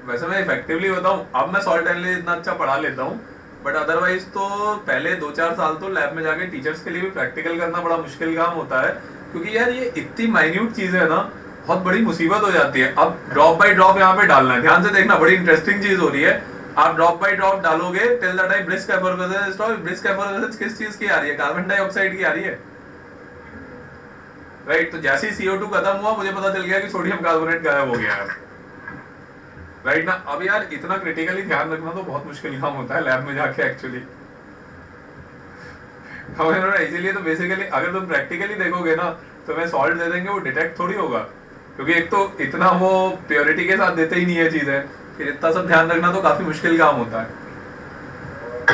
वैसे मैं इफेक्टिवली बताऊं, अब मैं सॉल्ट एनालिसिस इतना अच्छा पढ़ा लेता हूं, बट अदरवाइज तो पहले 2-4 साल तो लैब में जाके टीचर्स के लिए भी प्रैक्टिकल करना बड़ा मुश्किल काम होता है, क्योंकि यार ये इतनी माइन्यूट चीज है ना, बहुत बड़ी मुसीबत हो जाती है। अब ड्रॉप बाय ड्रॉप यहाँ पे डालना है, ध्यान से देखना, बड़ी इंटरेस्टिंग चीज हो रही है। आप ड्रॉप बाय ड्रॉप डालोगे till the time brisk effervescence stop. Brisk effervescence किस चीज की आ रही है? कार्बन डाइऑक्साइड की आ रही है, राइट? तो जैसे ही CO2 खत्म हुआ मुझे पता चल गया कि सोडियम कार्बोनेट गायब हो गया है, राइट ना? अब यार इतना क्रिटिकली ध्यान रखना तो बहुत मुश्किल काम होता है लैब में जाके एक्चुअली। इसीलिए तो बेसिकली अगर तुम प्रैक्टिकली देखोगे ना तो मैं सॉल्ट दे देंगे वो डिटेक्ट थोड़ी होगा, क्योंकि एक तो इतना वो प्योरिटी के साथ देते ही नहीं है चीजें, फिर इतना सब ध्यान रखना तो काफी मुश्किल काम होता है।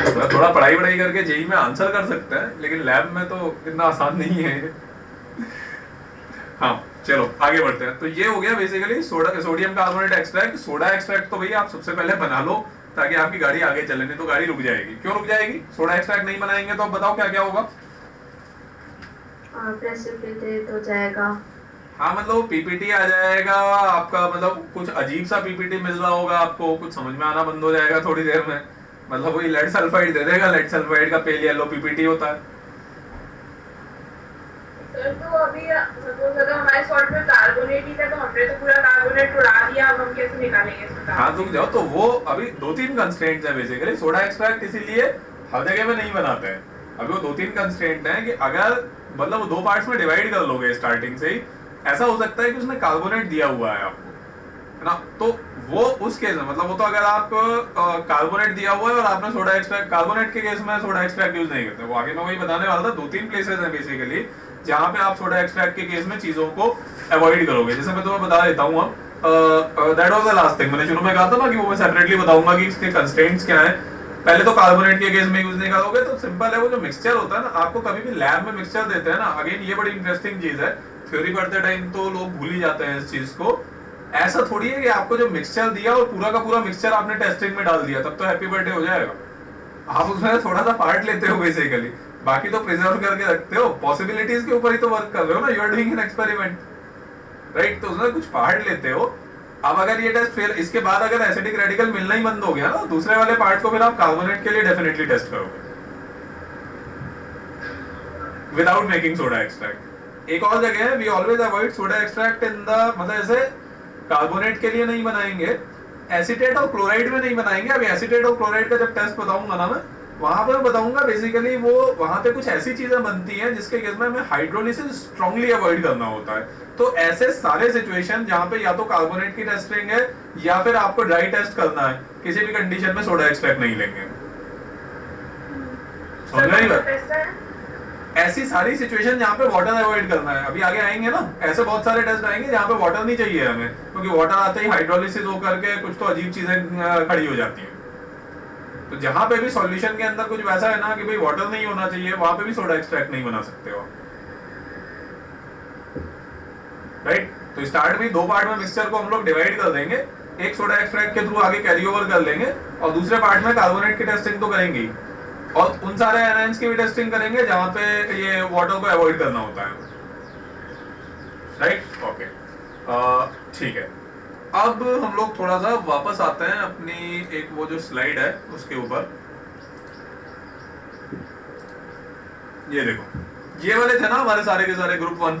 तो थोड़ा पढ़ाई वढ़ाई करके जेई में आंसर कर सकते हैं, लेकिन लैब में तो इतना आसान नहीं है। हाँ चलो आगे बढ़ते हैं। तो ये हो गया basically sodium carbonate extract. Soda extract तो भैया आप सबसे पहले बना लो ताकि आपकी गाड़ी आगे चले, नहीं तो गाड़ी रुक जाएगी। क्यों रुक जाएगी? सोडा एक्सट्रैक्ट नहीं बनाएंगे तो अब बताओ क्या क्या होगा? प्रेसिपिटेट हो जाएगा। हाँ मतलब पीपीटी आ जाएगा आपका, मतलब कुछ अजीब सा पीपीटी मिल रहा होगा आपको, कुछ समझ में आना बंद हो जाएगा थोड़ी देर में। मतलब वही लेड सल्फाइड दे देगा, लेड सल्फाइड का पेल येलो पीपीटी होता है। तो सर तो अभी सपोज अगर हमारे सॉल्ट में कार्बोनेट ही था तो हमने तो पूरा कार्बोनेट उड़ा दिया, अब हम कैसे निकालेंगे इसमें हाँ रुक जाओ, तो वो अभी 2-3 कंस्ट्रेंट्स हैं बेसिकली। सोडा एक्सट्रैक्ट इसीलिए हर जगह में नहीं बनाते हैं। अभी वो 2-3 कंस्ट्रेंट हैं कि अगर मतलब 2 पार्ट्स में डिवाइड कर लोगे स्टार्टिंग से ही, ऐसा हो सकता है कि उसने कार्बोनेट दिया हुआ है आपको, है ना, तो वो उस केस में मतलब वो तो अगर आप कार्बोनेट दिया हुआ है और आपने सोडा एक्सट्रैक्ट, कार्बोनेट के केस में सोडा एक्सट्रैक्ट यूज नहीं करते। वो आगे मैं वही बताने वाला था, 2-3 प्लेसेस हैं बेसिकली जहां पे आप सोडा एक्सट्रैक्ट के केस में चीजों को अवॉइड करोगे। जैसे मैं तुम्हें बता देता हूँ, that was the last thing. मैंने शुरू में कहा था ना कि वो मैं सेपरेटली बताऊंगा कि इसके कंस्ट्रेंट्स क्या हैं। पहले तो कार्बोनेट के केस में यूज नहीं करोगे, तो सिंपल है, वो जो मिक्सचर होता है ना, आपको कभी भी लैब में मिक्सचर देते हैं ना, अगेन ये बड़ी इंटरेस्टिंग चीज है, थ्योरी पढ़ते टाइम तो लोग भूल ही जाते हैं इस चीज को। ऐसा थोड़ी है कि आपको जो मिक्सचर दिया और पूरा का पूरा मिक्सचर आपने टेस्टिंग में डाल दिया तब तो हैप्पी बर्थडे हो जाएगा। आप उसमें थोड़ा सा पार्ट लेते हो बेसिकली, बाकी तो प्रिजर्व करके रखते हो, पॉसिबिलिटीज के ऊपर ही तो वर्क कर रहे हो ना, you are doing an experiment, right. तो उसमें कुछ पार्ट लेते हो। अब अगर ये टेस्ट फेल, इसके बाद अगर एसिडिक रेडिकल मिलना ही बंद हो गया ना, दूसरे वाले पार्ट को फिर आप कार्बोनेट के लिए डेफिनेटली टेस्ट करोगे विदाउट मेकिंग सोडा एक्सट्रैक्ट। एक और जगह है, we always avoid soda extract in the, मतलब ऐसे कार्बोनेट के लिए नहीं बनाएंगे, एसीटेट और क्लोराइड में नहीं बनाएंगे। अब एसीटेट और क्लोराइड का जब टेस्ट बताऊंगा ना मैं, वहां पर बताऊंगा बेसिकली वो वहां पे कुछ ऐसी चीजें बनती हैं जिसके केस में हमें हाइड्रोलिसिस स्ट्रांगली अवॉइड करना होता है। तो ऐसे सारे सिचुएशन जहां पे या तो कार्बोनेट की टेस्टिंग है या फिर आपको ड्राई टेस्ट करना है, किसी भी कंडीशन में सोडा एक्सट्रैक्ट नहीं लेंगे। समझ रही बात? ऐसी सारी सिचुएशन जहां पे वाटर अवॉइड करना है, अभी आगे आएंगे ना, ऐसे बहुत सारे टेस्ट आएंगे जहां पे वाटर नहीं चाहिए हमें, क्योंकि वाटर आते ही हाइड्रोलिसिस होकर के कुछ तो अजीब चीजें खड़ी हो जाती हैं। तो जहां पे भी सॉल्यूशन के अंदर कुछ वैसा है ना कि भाई वाटर नहीं होना चाहिए, वहां पे भी सोडा एक्सट्रैक्ट नहीं बना सकते हो, राइट। तो स्टार्ट में 2 पार्ट में मिक्सचर को हम लोग डिवाइड कर देंगे, एक सोडा एक्सट्रैक्ट के थ्रू आगे कैरी ओवर कर लेंगे और दूसरे पार्ट में कार्बोनेट की टेस्टिंग तो करेंगे ही, और उन सारे एनायंस की भी टेस्टिंग करेंगे जहां पे ये वाटर को अवॉइड करना होता है, राइट। ओके, ठीक है। अब हम लोग थोड़ा सा वापस आते हैं अपनी एक वो जो स्लाइड है उसके ऊपर। ये देखो, ये वाले थे ना हमारे सारे के सारे ग्रुप 1।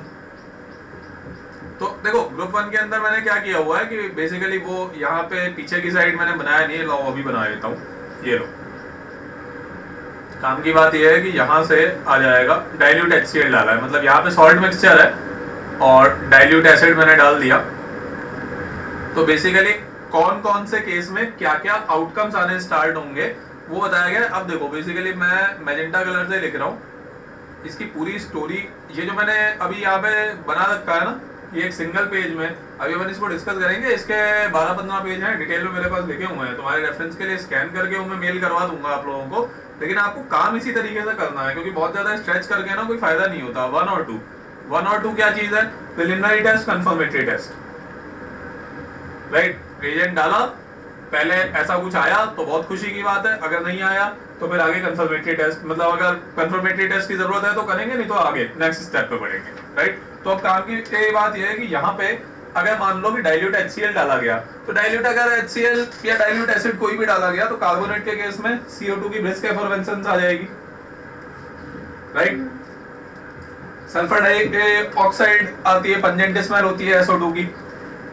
तो देखो ग्रुप 1 के अंदर मैंने क्या किया हुआ है कि बेसिकली वो यहाँ पे पीछे की साइड मैंने बनाया नहीं है, लो अभी बना देता हूँ। ये लो, काम की बात यह है कि यहाँ से आ जाएगा डाइल्यूट HCl डाला है, मतलब यहाँ पे सॉल्ट मिक्सचर है और डाइल्यूट एसिड मैंने डाल दिया। तो बेसिकली कौन कौन से केस में क्या क्या आउटकम्स आने स्टार्ट होंगे वो बताया गया। अब देखो बेसिकली मैं मैजेंटा कलर से लिख रहा हूँ, इसकी पूरी स्टोरी ये जो मैंने अभी यहाँ पे बना रखा है ना, ये एक सिंगल पेज में अभी अपन इसको डिस्कस करेंगे। इसके 12-15 पेज हैं, डिटेल में मेरे पास लिखे हुए हैं, तुम्हारे रेफरेंस के लिए स्कैन करके मैं मेल करवा दूंगा आप लोगों को। लेकिन आपको काम इसी तरीके से करना है, क्योंकि बहुत ज्यादा स्ट्रेच करके ना कोई फायदा नहीं होता। 1 और 2 क्या चीज है? Preliminary test, confirmatory test, right. Reagent डाला, पहले ऐसा कुछ आया तो बहुत खुशी की बात है, अगर नहीं आया तो फिर आगे कंफर्मेटरी टेस्ट, मतलब अगर कंफर्मेटरी टेस्ट की जरूरत है तो करेंगे, नहीं तो आगे नेक्स्ट स्टेप पे बढ़ेंगे, राइट। तो अब काम की बात यह है कि यहाँ पे अगर मान लो कि डाइल्यूट HCl डाला गया, तो डाइल्यूट अगर HCl या डाइल्यूट एसिड कोई भी डाला गया तो कार्बोनेट के केस में CO2 की ब्रिस्क एफलोरेसेंस आ जाएगी, राइट। सल्फर डाइऑक्साइड आती है, पंजेंट स्मेल होती है SO2 की।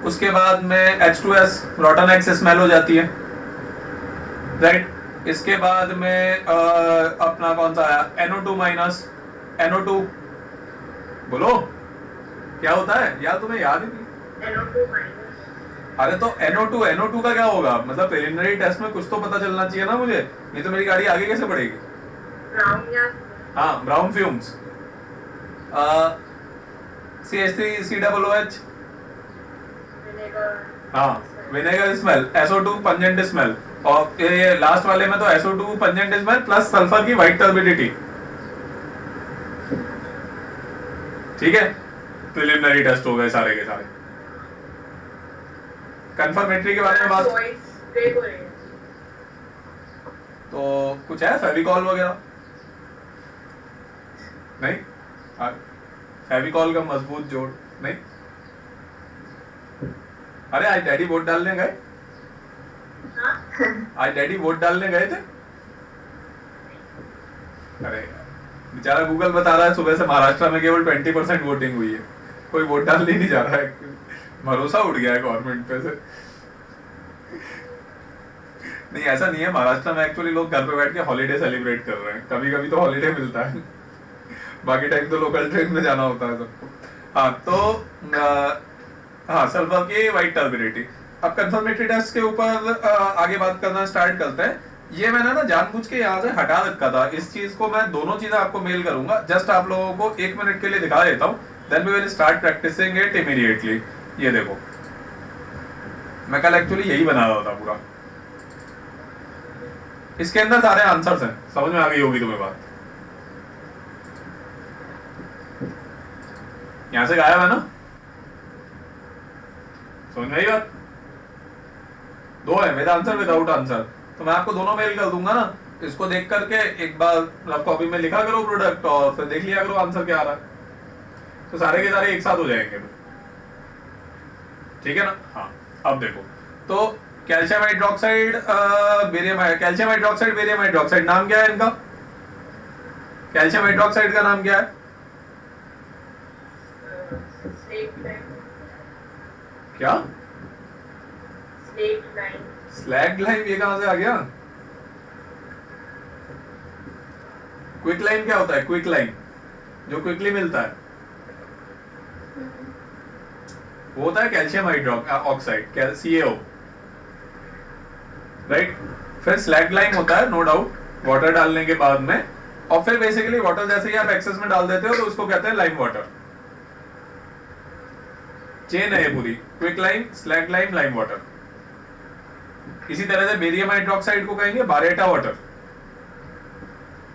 उसके बाद में H2S रॉटन एक्स स्मेल हो जाती है, राइट। इसके बाद में अपना कौन सा आया, NO2 माइनस, NO2 बोलो क्या होता है यार, तुम्हें याद ही नहीं? NO2 minus. अरे तो NO2 का क्या होगा, मतलब प्रिलिमिनरी टेस्ट में कुछ तो पता चलना चाहिए ना मुझे, नहीं तो मेरी गाड़ी आगे कैसे बढ़ेगी? ब्राउन या हाँ, ब्राउन फ्यूम्स, CH3COOH, विनेगर, हाँ vinegar smell, SO2 pungent smell, और ये लास्ट वाले में तो SO2 pungent smell plus sulphur की व्हाइट टर्बिडिटी, ठीक है। प्रिलिमिनरी टेस्ट हो गए सारे के सारे। कंफर्मेटरी के बारे में बात तो कुछ है, फेविकॉल वगैरह नहीं? फेविकॉल का मजबूत जोड़ नहीं? अरे आज डैडी वोट डालने गए? आज डैडी वोट डालने गए थे? अरे बेचारा गूगल बता रहा है सुबह से महाराष्ट्र में केवल 20% वोटिंग हुई है, कोई वोट डालने नहीं जा रहा है, भरोसा उठ गया है गवर्नमेंट पे से। नहीं ऐसा नहीं है, महाराष्ट्र में एक्चुअली लोग घर पे बैठ के हॉलीडे सेलिब्रेट कर रहे हैं, कभी कभी तो हॉलीडे मिलता है, बाकी टाइम तो लोकल ट्रेन में जाना होता है सबको। हाँ तो हाँ सल्फर की वाइट टर्बिडिटी। अब कंफर्मेटरी टेस्ट के ऊपर आगे बात करना स्टार्ट करते हैं। ये मैंने ना जानबूझ के यहाँ से हटा रखा था, इस चीज को मैं दोनों चीजें आपको मेल करूंगा, जस्ट आप लोगों को 1 मिनट के लिए दिखा देता हूँ, then we will start practicing it immediately. ये देखो मैं कल एक्चुअली यही बना रहा था पूरा, इसके अंदर सारे आंसर्स हैं, समझ में आ गई होगी तुम्हें बात। यहां से गायब है ना, समझ में आई बात। दो है विद आंसर विदाउट आंसर, तो मैं आपको दोनों मेल कर दूंगा ना, इसको देख करके एक बार रफ कॉपी में लिखा करो प्रोडक्ट और फिर देख लिया करो आंसर क्या आ रहा है, तो सारे के सारे एक साथ हो जाएंगे, ठीक है ना। हाँ अब देखो, तो calcium hydroxide barium, calcium hydroxide barium hydroxide, नाम क्या है इनका? कैल्शियम हाइड्रोक्साइड का नाम क्या है? क्या? Slag lime. ये कहां से आ गया? क्विक लाइम क्या होता है? क्विक लाइम जो क्विकली मिलता है वो होता है कैल्शियम हाइड्रोक्साइड, CaO, राइट। फिर स्लैग लाइम होता है नो डाउट वाटर डालने के बाद में, और फिर बेसिकली वाटर जैसे ही आप एक्सेस में डाल देते हो तो उसको कहते हैं लाइम वाटर। चेन है ये पूरी, quick lime, slag lime, lime water. इसी तरह से बेरियम हाइड्रोक्साइड को कहेंगे बारेटा वाटर,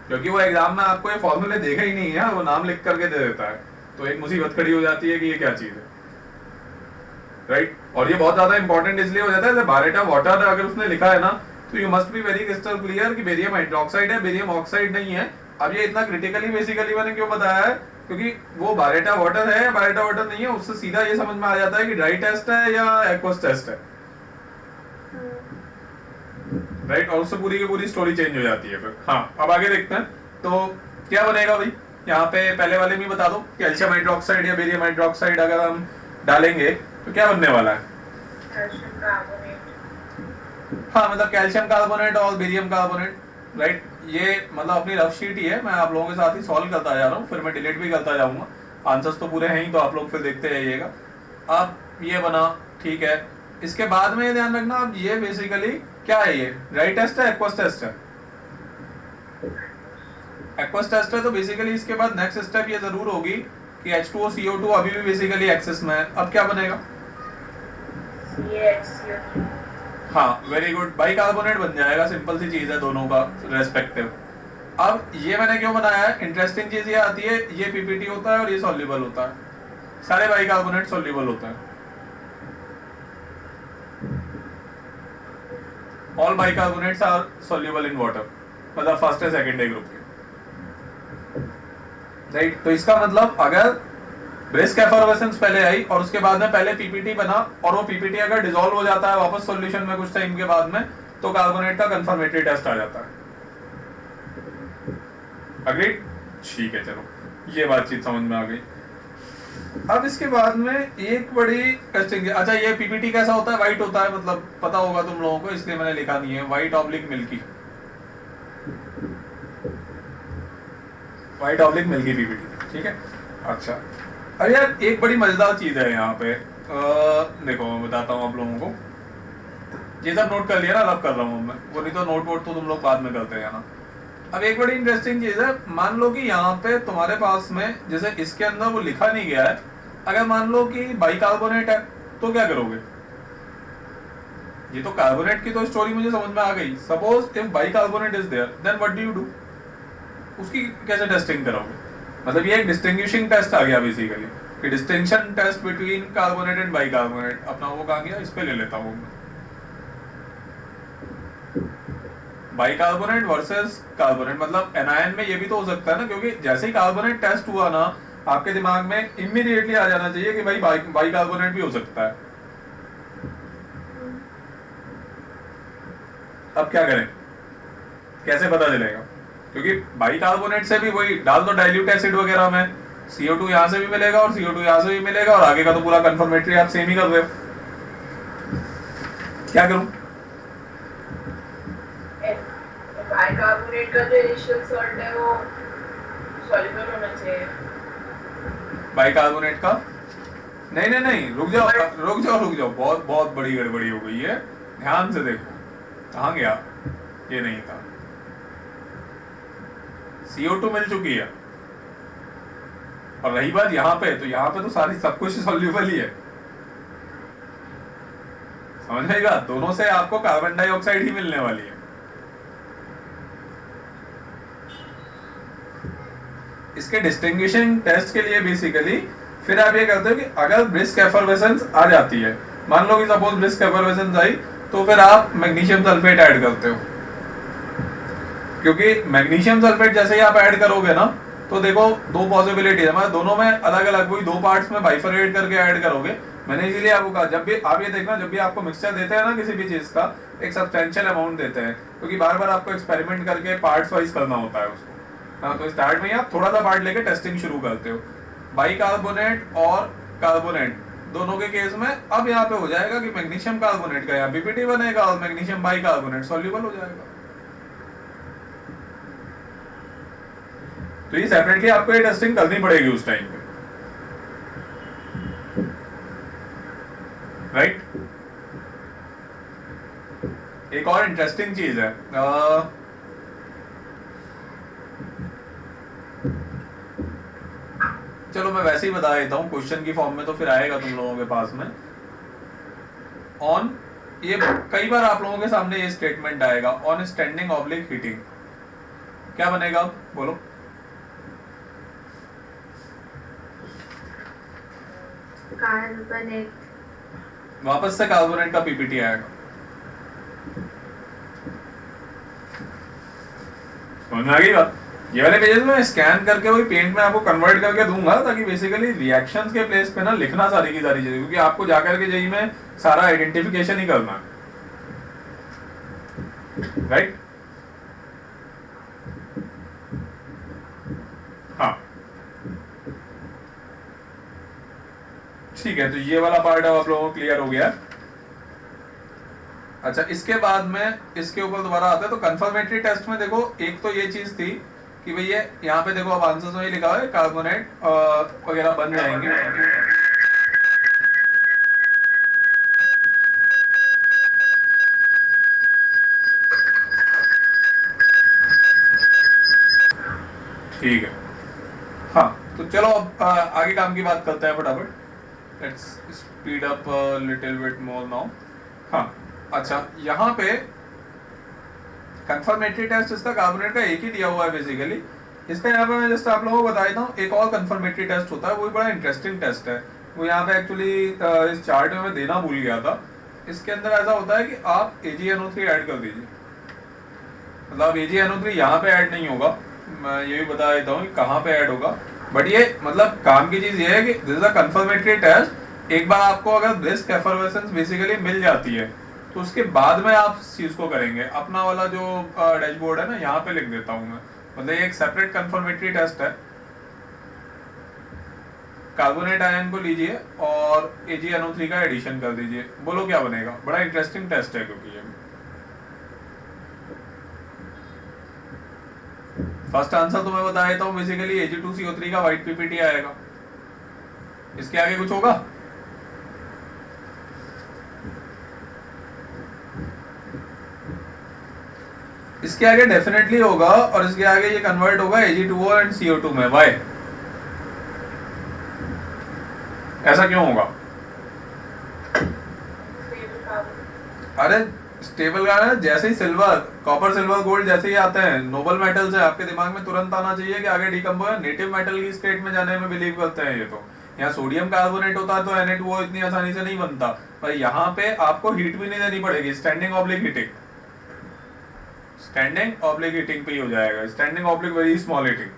क्योंकि वो एग्जाम में आपको ये फॉर्मूले देखा ही नहीं है, वो नाम लिख करके दे देता है, तो एक मुसीबत खड़ी हो जाती है कि ये क्या चीज है, राइट। और ये बहुत ज्यादा इंपॉर्टेंट इसलिए हो जाता है, बारेटा वाटर अगर उसने लिखा है ना, तो you must be very crystal clear कि बेरियम हाइड्रोक्साइड है, बेरियम ऑक्साइड नहीं है। अब ये इतना क्रिटिकली बेसिकली मैंने क्यों बताया है, क्योंकि वो बारेटा वाटर है या बारेटा वाटर नहीं है, उससे सीधा ये समझ में आ जाता है कि ड्राई टेस्ट है या एक्वस टेस्ट है, राइट। और उससे पूरी की पूरी स्टोरी चेंज हो जाती है फिर। हाँ अब आगे देखते हैं, तो क्या बनेगा भाई, यहाँ पे पहले वाले में बता दो, कैल्शियम हाइड्रोक्साइड या बेरियम हाइड्रोक्साइड अगर हम डालेंगे तो क्या बनने वाला है? Calcium carbonate. हाँ मतलब कैल्शियम कार्बोनेट और बेरियम कार्बोनेट, राइट। ये मतलब अपनी रफ शीट ही है, मैं आप लोगों के साथ ही सॉल्व करता जा रहा हूँ, फिर मैं डिलीट भी करता जाऊंगा, आंसर्स तो पूरे हैं ही, तो आप लोग फिर देखते रहिएगा। अब ये बना, ठीक है। इसके बाद में ये ध्यान रखना, अब ये बेसिकली क्या है, ये ड्राई टेस्ट है एक्वस टेस्ट है? एक्वस टेस्ट है, तो बेसिकली इसके बाद नेक्स्ट स्टेप ये जरूर होगी कि H2O CO2 अभी भी बेसिकली एक्सेस में है। अब क्या बनेगा? CaHCO3। हाँ वेरी गुड, बाइकार्बोनेट बन जाएगा, सिंपल सी चीज है दोनों का रेस्पेक्टिव। अब ये मैंने क्यों बनाया है, इंटरेस्टिंग चीज ये आती है, ये PPT होता है और ये सॉल्युबल होता है, सारे बाइकार्बोनेट सॉल्युबल होता है, all bicarbonates are soluble in water, मतलब फर्स्ट है सेकंड है ग्रुप के, राइट। तो इसका मतलब अगर ब्रिस्क एफर्वेसेंस पहले आई और उसके बाद में पहले पीपीटी बना, और वो पीपीटी अगर डिसॉल्व हो जाता है वापस सॉल्यूशन में कुछ टाइम के बाद में, तो कार्बोनेट का कंफर्मेटरी टेस्ट आ जाता है। अग्रीड? ठीक है, चलो ये बातचीत समझ में आ गई। अब इसके बाद में एक बड़ी टेस्टिंग, अच्छा ये पीपीटी कैसा होता है? व्हाइट होता है, मतलब पता होगा तुम लोगों को, इसलिए मैंने लिखा नहीं है, white oblique milky, white oblique milky PPT, ठीक है। अच्छा अब यार एक बड़ी मजेदार चीज है यहाँ पे, देखो मैं बताता हूँ आप लोगों को, ये सब नोट कर लिया ना, रब कर रहा हूँ मैं, वो नहीं तो नोट वोट तो तुम लोग बाद में करते हैं ना। अब एक बड़ी इंटरेस्टिंग चीज है, मान लो कि यहाँ पे तुम्हारे पास में जैसे इसके अंदर वो लिखा नहीं गया है, अगर मान लो कि बाइकार्बोनेट है तो क्या करोगे? ये तो कार्बोनेट की तो स्टोरी मुझे समझ में आ गई। Suppose if bicarbonate is there, then what do you do? उसकी कैसे टेस्टिंग करोगे? मतलब ये एक डिस्टिंग्विशिंग टेस्ट आ गया बेसिकली, कि distinction test between carbonate and bicarbonate. अपना वो कहाँ गया, इस पे ले लेता हूँ मैं, बाइकार्बोनेट वर्सेस कार्बोनेट, मतलब एनायन में ये भी तो हो सकता है ना, क्योंकि जैसे ही कार्बोनेट टेस्ट हुआ ना, आपके दिमाग में इमीडिएटली आ जाना चाहिए कि भाई बाइकार्बोनेट भी हो सकता है। अब क्या करें, कैसे पता चलेगा? क्योंकि बाइकार्बोनेट से भी वही डाल दो डाइल्यूट एसिड वगैरह में, CO2 यहाँ से भी मिलेगा और CO2 यहाँ से भी मिलेगा, और आगे का तो पूरा कंफर्मेटरी आप सेम ही कर रहे हो। क्या करूं? बाइकार्बोनेट का जो इनिशियल सॉल्ट है वो सॉल्युबल होना चाहिए। बाइकार्बोनेट का नहीं नहीं नहीं, रुक जाओ रुक जाओ रुक जाओ, बहुत बहुत बड़ी गड़बड़ी हो गई है, ध्यान से देखो। कहाँ गया? ये नहीं था। CO2 मिल चुकी है, और रही बात यहाँ पे, तो यहाँ पे तो सारी सब कुछ सॉल्यूबल ही है, समझ आएगा? दोनों से आपको कार्बन डाइऑक्साइड ही मिलने वाली है। इसके डिस्टिंग्विशिंग टेस्ट के लिए बेसिकली फिर आप ये करते हो कि अगर ब्रिस्क एफर्वेसेंस आ जाती है, मान लो कि सपोज ब्रिस्क एफर्वेसेंस आई, तो फिर आप मैग्नीशियम सल्फेट ऐड करते हो, क्योंकि मैग्नीशियम सल्फेट जैसे ही आप ऐड करोगे ना, तो देखो दो पॉसिबिलिटी है, मतलब दोनों में अलग अलग वही दो पार्ट्स में बाइफरेट करके ऐड करोगे। मैंने इसीलिए आपको कहा, जब भी आप ये देखना, जब भी आपको मिक्सचर देते हैं ना किसी भी चीज का, एक सब्सटेंशियल अमाउंट देते हैं, क्योंकि बार बार आपको एक्सपेरिमेंट करके पार्ट्स वाइज करना होता है उसको। हाँ, तो स्टार्ट में ही आप थोड़ा सा पार्ट लेके टेस्टिंग शुरू करते हो। बाइकार्बोनेट और कार्बोनेट दोनों के केस में अब यहाँ पे हो जाएगा कि मैग्नीशियम कार्बोनेट का यहाँ पीपीटी बनेगा और मैग्नीशियम बाइकार्बोनेट सॉल्युबल हो जाएगा। तो ये सेपरेटली आपको ये टेस्टिंग करनी पड़ेगी उस टाइम पे, राइट? एक और इंटरेस्टिंग चीज है, चलो मैं वैसे ही बता देता हूँ क्वेश्चन की फॉर्म में, तो फिर आएगा तुम लोगों के पास में ऑन, ये कई बार आप लोगों के सामने ये स्टेटमेंट आएगा, ऑन स्टैंडिंग ऑब्लिक हीटिंग क्या बनेगा? बोलो। कार्बोनेट, वापस से कार्बोनेट का पीपीटी आएगा, समझ में आ गई बात? ये वाले पेजेस में स्कैन करके वही पेंट में आपको कन्वर्ट करके दूंगा, ताकि बेसिकली रिएक्शंस के प्लेस पे ना लिखना सारी की सारी चीजें, क्योंकि आपको जाकर के जेई में सारा आइडेंटिफिकेशन ही करना है, राइट? हाँ ठीक है, तो ये वाला पार्ट अब आप लोगों को क्लियर हो गया। अच्छा, इसके बाद में इसके ऊपर दोबारा आता है, तो कंफर्मेटरी टेस्ट में देखो एक तो ये चीज थी कि भैया यहाँ पे देखो अब आंसर्स में ही लिखा है कार्बोनेट वगैरह बन जाएंगे। ठीक है, हाँ तो चलो अब आगे काम की बात करते हैं फटाफट। Let's speed up little bit more now. हाँ अच्छा, यहाँ पे कंफर्मेटरी टेस्ट इसका कार्बोनेट का एक ही दिया हुआ है बेसिकली। इसका यहाँ पे मैं जस्ट आप लोगों को बता देता हूँ, एक और कंफर्मेटरी टेस्ट होता है, वो भी बड़ा इंटरेस्टिंग टेस्ट है। वो यहाँ पे एक्चुअली इस चार्ट में मैं देना भूल गया था। इसके अंदर ऐसा होता है कि आप AgNO3 ऐड कर दीजिए, मतलब AgNO3 यहाँ पे ऐड नहीं होगा, मैं ये भी बता देता हूँ कहाँ पे ऐड होगा। बट ये मतलब काम की चीज ये है कि this is a confirmatory test. एक बार आपको अगर ब्रिस्क एफर्वेसेंस बेसिकली मिल जाती है, तो उसके बाद में आप इस चीज को करेंगे। अपना वाला जो डैशबोर्ड है ना, यहाँ पे लिख देता हूँ मैं, मतलब ये एक सेपरेट कंफर्मेटरी टेस्ट है। कार्बोनेट आयन को लीजिए और AgNO3 का एडिशन कर दीजिए, बोलो क्या बनेगा। बड़ा इंटरेस्टिंग टेस्ट है, क्योंकि ये फर्स्ट आंसर तो मैं बता देता हूँ, बेसिकली Ag2CO3 का व्हाइट पीपीटी आएगा। इसके आगे कुछ होगा? इसके आगे डेफिनेटली होगा, और इसके आगे ये कन्वर्ट होगा Ag2O एंड CO2 में। वाई? ऐसा क्यों होगा? अरे स्टेबल का है, जैसे ही सिल्वर, कॉपर, सिल्वर, गोल्ड जैसे ही आते हैं नोबल मेटल्स है, आपके दिमाग में तुरंत आना चाहिए कि आगे डिकम्पोज नेटिव मेटल की स्टेट में जाने में बिलीव करते हैं। ये तो यहाँ सोडियम कार्बोनेट होता है तो Na2O इतनी आसानी से नहीं बनता, पर यहाँ पे आपको हीट भी नहीं देनी पड़ेगी। Standing oblique heating, standing oblique heating पे ही हो जाएगा, standing oblique very small heating,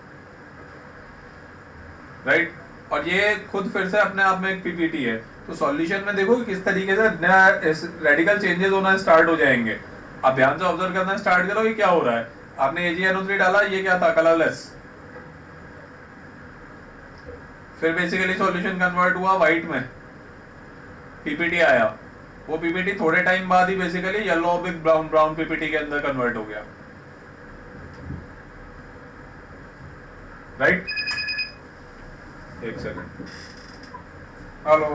right? और ये खुद फिर से अपने आप में एक पीपीटी है। तो सॉल्यूशन में देखो कि किस तरीके से रेडिकल चेंजेस होना स्टार्ट हो जाएंगे। आप ध्यान से ऑब्जर्व करना स्टार्ट करो कि क्या हो रहा है। आपने AgNO3 डाला, ये क्या था, कलरलेस। फिर बेसिकली सॉल्यूशन कन्वर्ट हुआ व्हाइट में, पीपीटी आया। वो पीपीटी थोड़े टाइम बाद ही basically yellow oblique brown brown PPT के अंदर कन्वर्ट हो गया, राइट। एक सेकंड, हेलो,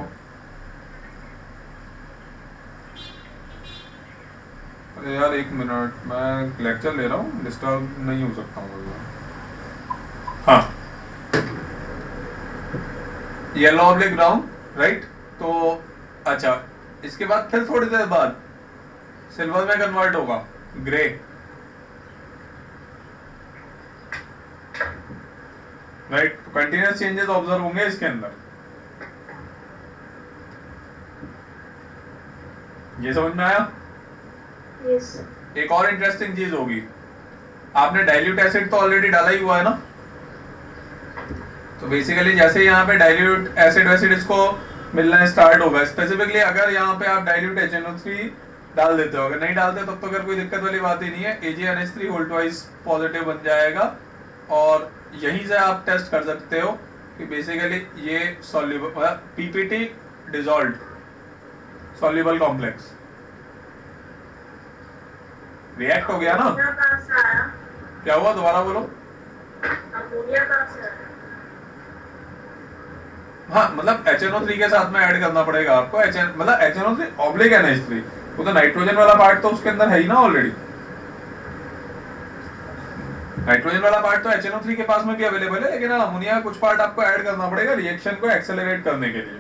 अरे यार एक मिनट, मैं लेक्चर ले रहा हूँ, डिस्टर्ब नहीं हो सकता हूँ। हाँ, येलो ऑब्लिक ब्राउन, राइट। तो अच्छा, इसके बाद फिर थोड़ी देर बाद सिल्वर में कन्वर्ट होगा, ग्रे। राइट, तो कंटिन्यूअस चेंजेस ऑब्जर्व होंगे इसके अंदर, ये समझ में आया? यस। एक और इंटरेस्टिंग चीज होगी, आपने डाइल्यूट एसिड तो ऑलरेडी डाला ही हुआ है ना, तो बेसिकली जैसे यहाँ पे डाइल्यूट एसिड वैसिड इसको मिलना स्टार्ट होगा, स्पेसिफिकली अगर यहाँ पे आप डाइल्यूट HNO3 डाल देते हो, अगर नहीं डालते तब तो अगर कोई दिक्कत वाली बात ही नहीं है, AgNH3 होल ट्वाइस पॉजिटिव बन जाएगा। और यहीं से आप टेस्ट कर सकते हो कि बेसिकली ये सॉल्युबल, मतलब PPT dissolved soluble complex react हो गया ना। अमोनिया कहाँ से आया? क्या हुआ, दोबारा बोलो। अमोनिया कहाँ से आया? हाँ, मतलब HNO3 के साथ में ऐड करना पड़ेगा आपको, मतलब HNO3 ऑब्लिक NH3, वो तो नाइट्रोजन वाला पार्ट तो उसके अंदर है ही ना ऑलरेडी। नाइट्रोजन वाला पार्ट तो HNO3 के पास में भी अवेलेबल है, लेकिन अमोनिया का कुछ पार्ट आपको ऐड करना पड़ेगा रिएक्शन को एक्सेलरेट करने के लिए।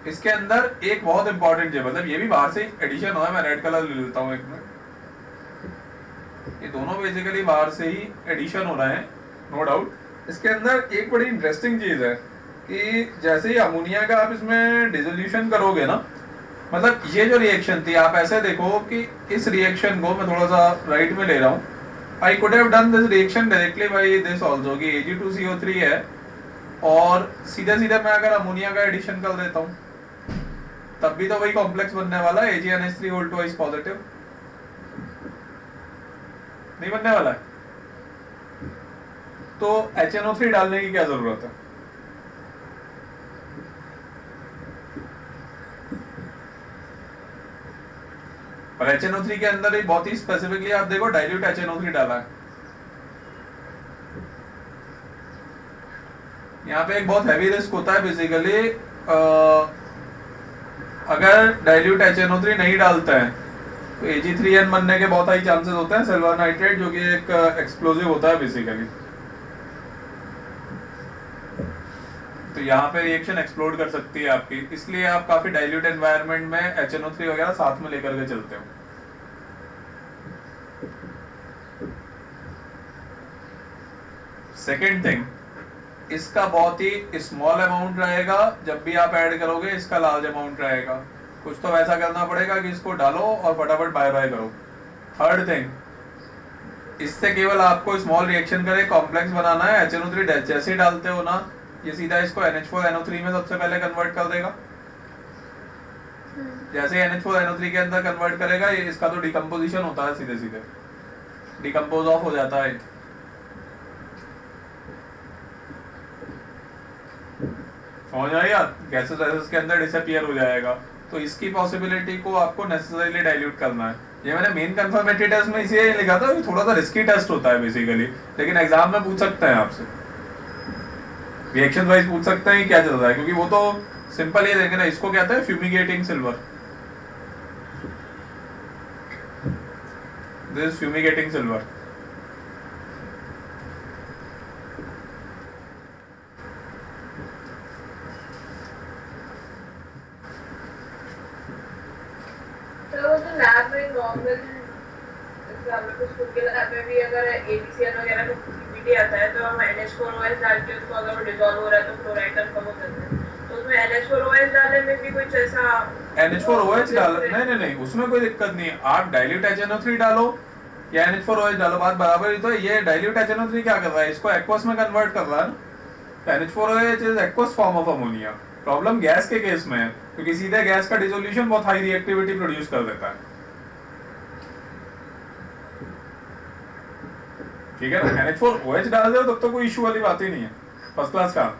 इसके अंदर एक बहुत इंपॉर्टेंट है, मतलब ये भी बाहर से एडिशन हुआ है, मैं रेड कलर ले लेता हूँ एक मिनट, ये दोनों बेसिकली बाहर से ही एडिशन हो रहे हैं, नो डाउट। इसके अंदर एक बड़ी इंटरेस्टिंग चीज है कि जैसे ही अमोनिया का आप इसमें डिसोल्यूशन करोगे ना, मतलब ये जो रिएक्शन थी, आप ऐसे देखो कि इस रिएक्शन को मैं थोड़ा सा राइट में ले रहा हूँ, I could have done this reaction directly by this also, कि Ag2CO3 है और सीधे सीधे मैं अगर अमोनिया का एडिशन कर देता हूँ, तब भी तो वही कॉम्प्लेक्स बनने वाला है, AgNH3 होल ट्वाइस पॉजिटिव, नहीं बनने वाला है। तो HNO3 डालने की क्या जरूरत है? और HNO3 के अंदर ही बहुत ही स्पेसिफिकली आप देखो डाइल्यूट HNO3 डाला है। यहाँ पे एक बहुत हैवी रिस्क होता है बेसिकली, अगर डाइल्यूट HNO3 नहीं डालते हैं तो Ag3N बनने के बहुत हाई चांसेस होते हैं, सिल्वर नाइट्रेट, जो कि एक एक्सप्लोजिव होता है बेसिकली। तो यहाँ पे रिएक्शन एक्सप्लोड कर सकती है आपकी, इसलिए आप काफी डाइल्यूट एनवायरनमेंट में HNO3 वगैरह साथ में लेकर के चलते हो। सेकेंड थिंग, इसका बहुत ही स्मॉल अमाउंट रहेगा, जब भी आप ऐड करोगे इसका लार्ज अमाउंट रहेगा, कुछ तो वैसा करना पड़ेगा कि इसको डालो और फटाफट बाय बाय करो। थर्ड थिंग, इससे केवल आपको स्मॉल रिएक्शन करे कॉम्प्लेक्स बनाना है, HNO3 जैसे डालते हो ना, ये सीधा इसको NH4NO3 में सबसे पहले कन्वर्ट कर देगा। जैसे NH4NO3 के अंदर कन्वर्ट करेगा, ये इसका तो डिकम्पोजिशन होता है, सीधे सीधे डिकम्पोज ऑफ हो जाता है। समझ आएगा, गैसेस वैसेस के अंदर डिसअपीयर हो जाएगा। तो इसकी पॉसिबिलिटी को आपको नेसेसरीली डाइल्यूट करना है। ये मैंने मेन कंफर्मेटरी टेस्ट में इसलिए लिखा था कि थोड़ा सा रिस्की टेस्ट होता है बेसिकली, लेकिन एग्जाम में पूछ सकते हैं आपसे, रिएक्शन वाइज पूछ सकते हैं क्या चल रहा है, क्योंकि वो तो सिंपल ये देंगे ना, इसको कहते हैं fumigating silver, this is fumigating silver. Lab में नॉर्मल स्कूल के लैब में भी अगर AbCl वगैरह का पीपीटी आता है तो हम NH4OH डाल के उसको अगर वो डिसॉल्व हो रहा है तो क्लोराइड कन्फर्म हो जाता है, तो उसमें NH4OH डालने में भी कुछ ऐसा NH4OH डाल, नहीं उसमें कोई दिक्कत नहीं है, आप डाइल्यूट HNO3 डालो या NH4OH डालो, बात बराबर ही तो है। ये डाइल्यूट HNO3 क्या कर रहा है, इसको एक्वस में कन्वर्ट कर रहा है ना, NH4OH is aqueous form of ammonia. Problem gas के केस में है, क्योंकि सीधे गैस का डिसोल्यूशन बहुत हाई रिएक्टिविटी प्रोड्यूस कर देता है, ठीक है ना। NH4OH डाल दो तब तो कोई इशू वाली बात ही नहीं है, फर्स्ट क्लास का।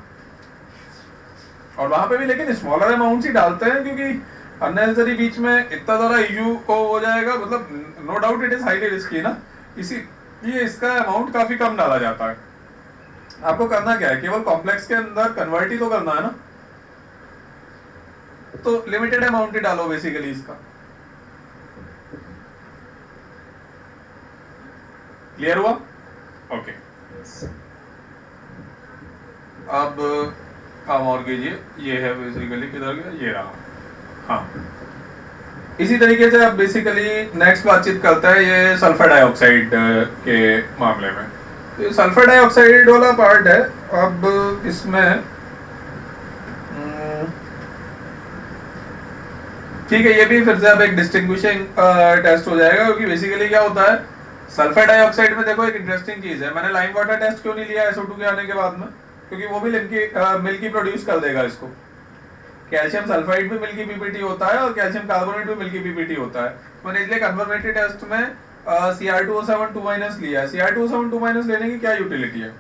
और वहां पे भी लेकिन स्मॉलर अमाउंट्स ही डालते हैं, क्योंकि अननेसेसरी बीच में इतना ज्यादा इशू को हो जाएगा, मतलब no doubt it is highly risky ना, इसीलिए इसका अमाउंट काफी कम डाला जाता है। आपको करना क्या है, केवल कॉम्प्लेक्स के अंदर कन्वर्ट ही तो करना है ना, तो लिमिटेड अमाउंट ही डालो बेसिकली इसका। क्लियर हुआ? ओके। अब काम और कीजिए, ये है बेसिकली किधर गया, ये रहा। हाँ, इसी तरीके से अब बेसिकली नेक्स्ट बातचीत करता है ये सल्फर डाइऑक्साइड के मामले में। तो सल्फर डाइऑक्साइड वाला पार्ट है। अब इसमें ठीक है, ये भी फिर से अब एक डिस्टिंग्विशिंग टेस्ट हो जाएगा, क्योंकि बेसिकली क्या होता है सल्फर डाइऑक्साइड में, देखो एक इंटरेस्टिंग चीज है, मैंने लाइम वाटर टेस्ट क्यों नहीं लिया SO2 के आने के बाद में, क्योंकि वो भी मिल्की प्रोड्यूस कर देगा इसको। कैल्शियम सल्फाइड भी मिल्की पीपीटी होता है और कैल्शियम कार्बोनेट भी मिल्की पीपीटी होता है। मैंने इसलिए कन्फर्मेटरी टेस्ट में Cr2O7 2- लिया है। Cr2O7 2- लेने की क्या यूटिलिटी है?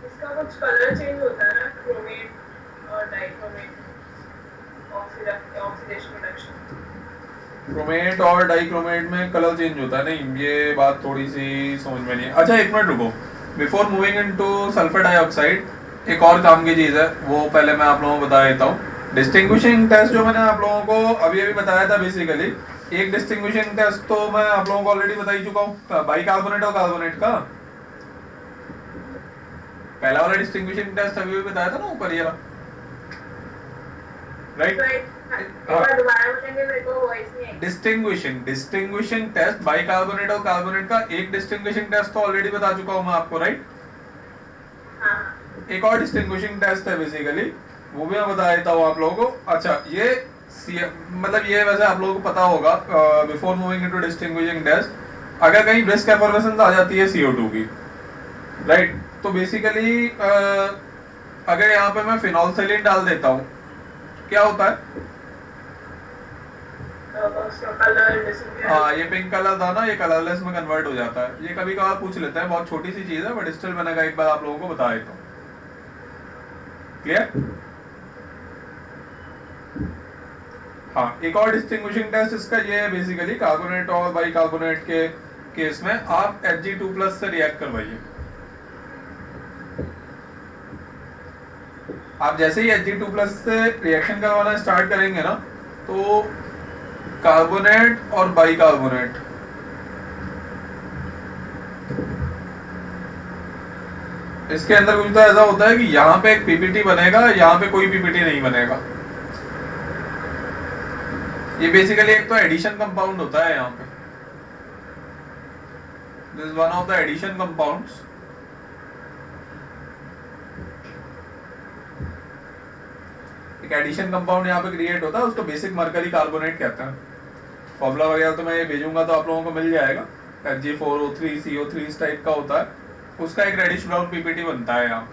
इसका कुछ कलर चेंज होता है ना, क्रोमेट और डाइक्रोमेट, ऑक्सीडेशन रिडक्शन। क्रोमेट और डाइक्रोमेट में कलर चेंज होता है? नहीं, ये बात थोड़ी सी समझ में नहीं है। अच्छा एक मिनट रुको, before moving into sulphur dioxide एक और काम की चीज है, वो पहले मैं आप लोगों को बता देता हूँ। डिस्टिंग्विशिंग टेस्ट जो मैंने आप लोगों को अभी अभी बताया था, बेसिकली एक डिस्टिंग्विशिंग टेस्ट तो मैं आप लोगों को ऑलरेडी बता ही चुका हूँ, बाइकार्बोनेट और कार्बोनेट का। पहला वाला डिस्टिंग्विशिंग टेस्ट अभी भी बताया था ना ऊपर, ये रहा, राइट। डिस्टिंग्विशिंग टेस्ट बाइकार्बोनेट और कार्बोनेट का एक डिस्टिंग्विशिंग टेस्ट तो ऑलरेडी बता चुका हूं मैं आपको, राइट। एक और डिस्टिंग्विशिंग टेस्ट है बेसिकली, वो भी मैं बता देता हूं आप लोगों को। अच्छा ये मतलब ये वैसे आप लोगों को पता होगा, before moving into distinguishing test, अगर कहीं ब्रिस्क एफर्वेसेंस आ जाती है CO2 की, राइट, तो बेसिकली अगर यहाँ पे मैं फिनोल्फथालीन डाल देता हूँ, क्या होता है? हाँ, ये पिंक कलर था ना, ये कलरलेस में कन्वर्ट हो जाता है। ये कभी कभार पूछ लेते हैं, बहुत छोटी सी चीज है, बट स्टिल मैंने कहा एक बार आप लोगों को बता देता हूँ। क्लियर? हाँ, एक और डिस्टिंग्विशिंग टेस्ट इसका ये है बेसिकली, कार्बोनेट और बाइकार्बोनेट के केस में आप Hg2+ से रिएक्ट करवाइए। आप जैसे ही Hg2+ से रिएक्शन करवाना स्टार्ट करेंगे ना, तो कार्बोनेट और बाइकार्बोनेट इसके अंदर कुछ तो ऐसा होता है कि यहाँ पे एक पीपीटी बनेगा, यहाँ पे कोई पीपीटी नहीं बनेगा। ये बेसिकली एक तो एडिशन कंपाउंड होता है यहाँ पे, this is one of the addition compounds. एक एडिशन कंपाउंड यहाँ पे क्रिएट होता है, उसको बेसिक मरकरी कार्बोनेट कहते हैं। फॉर्मूला वगैरह तो मैं ये भेजूंगा तो आप लोगों को मिल जाएगा, Hg4O3CO3 इस टाइप का होता है, उसका एक रेडिश ब्राउन पीपीटी बनता है यहाँ।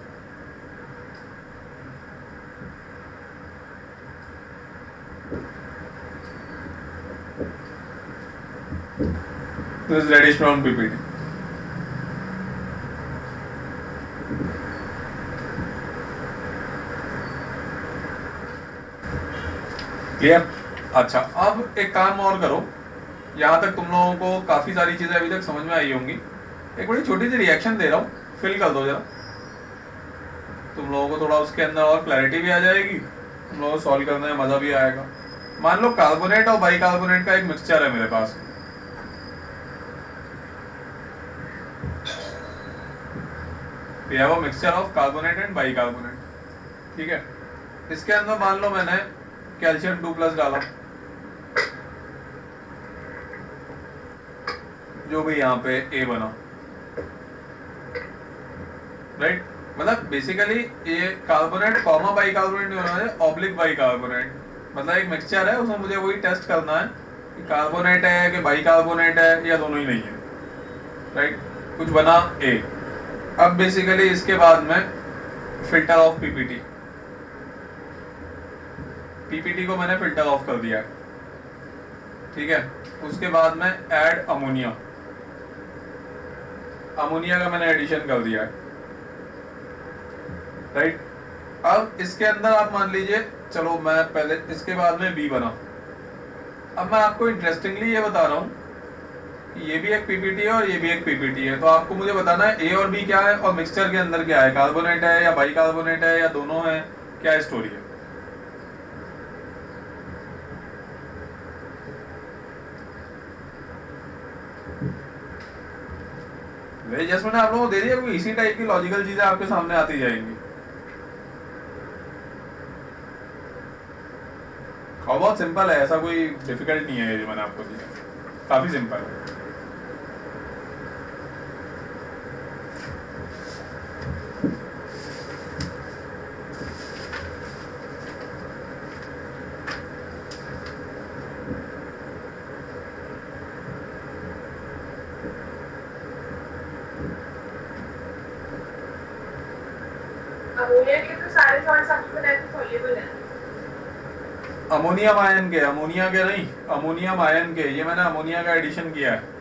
This reddish brown PPT. Clear? अच्छा, अब एक काम और करो, यहाँ तक तुम लोगों को काफी सारी चीजें अभी तक समझ में आई होंगी। एक बड़ी छोटी सी रिएक्शन दे रहा हूँ, फिल कर दो जरा, तुम लोगों को थोड़ा उसके अंदर और क्लैरिटी भी आ जाएगी, तुम लोगों को सॉल्व करने में मजा भी आएगा। मान लो कार्बोनेट और बाइकार्बोनेट का एक मिक्सचर है मेरे पास, we have a mixture of carbonate and bicarbonate, ठीक है। इसके अंदर मान लो मैंने कैल्शियम 2+ डाला, जो भी यहाँ पे A बना, राइट। मतलब बेसिकली ये कार्बोनेट कॉमा बाइकार्बोनेट नहीं होना है, ऑब्लिक बाइकार्बोनेट, मतलब एक मिक्सचर है, उसमें मुझे वही टेस्ट करना है कि कार्बोनेट है कि बाइकार्बोनेट है या दोनों ही नहीं है, राइट। कुछ बना A, अब बेसिकली इसके बाद में फिल्टर ऑफ पीपीटी, पीपीटी को मैंने फिल्टर ऑफ कर दिया है, ठीक है। उसके बाद में ऐड अमोनिया, अमोनिया का मैंने एडिशन कर दिया है, राइट। अब इसके अंदर आप मान लीजिए, चलो मैं पहले इसके बाद में बी बना। अब मैं आपको इंटरेस्टिंगली ये बता रहा हूँ कि ये भी एक पीपीटी है और ये भी एक पीपीटी है, तो आपको मुझे बताना है ए और बी क्या है और मिक्सचर के अंदर क्या है, कार्बोनेट है या बाइकार्बोनेट है या दोनों है, क्या स्टोरी है। वही जैसे मैंने आप लोगों को दे दिया, इसी टाइप की लॉजिकल चीजें आपके सामने आती जाएंगी। और बहुत सिंपल है, ऐसा कोई डिफिकल्ट नहीं है ये जो मैंने आपको दिया, काफी सिंपल है। अमोनिया के तो सारे सॉल्ट सबसे सॉल्युबल है। अमोनियम आयन के, अमोनिया के नहीं, अमोनियम आयन के, ये मैंने अमोनिया का एडिशन किया है।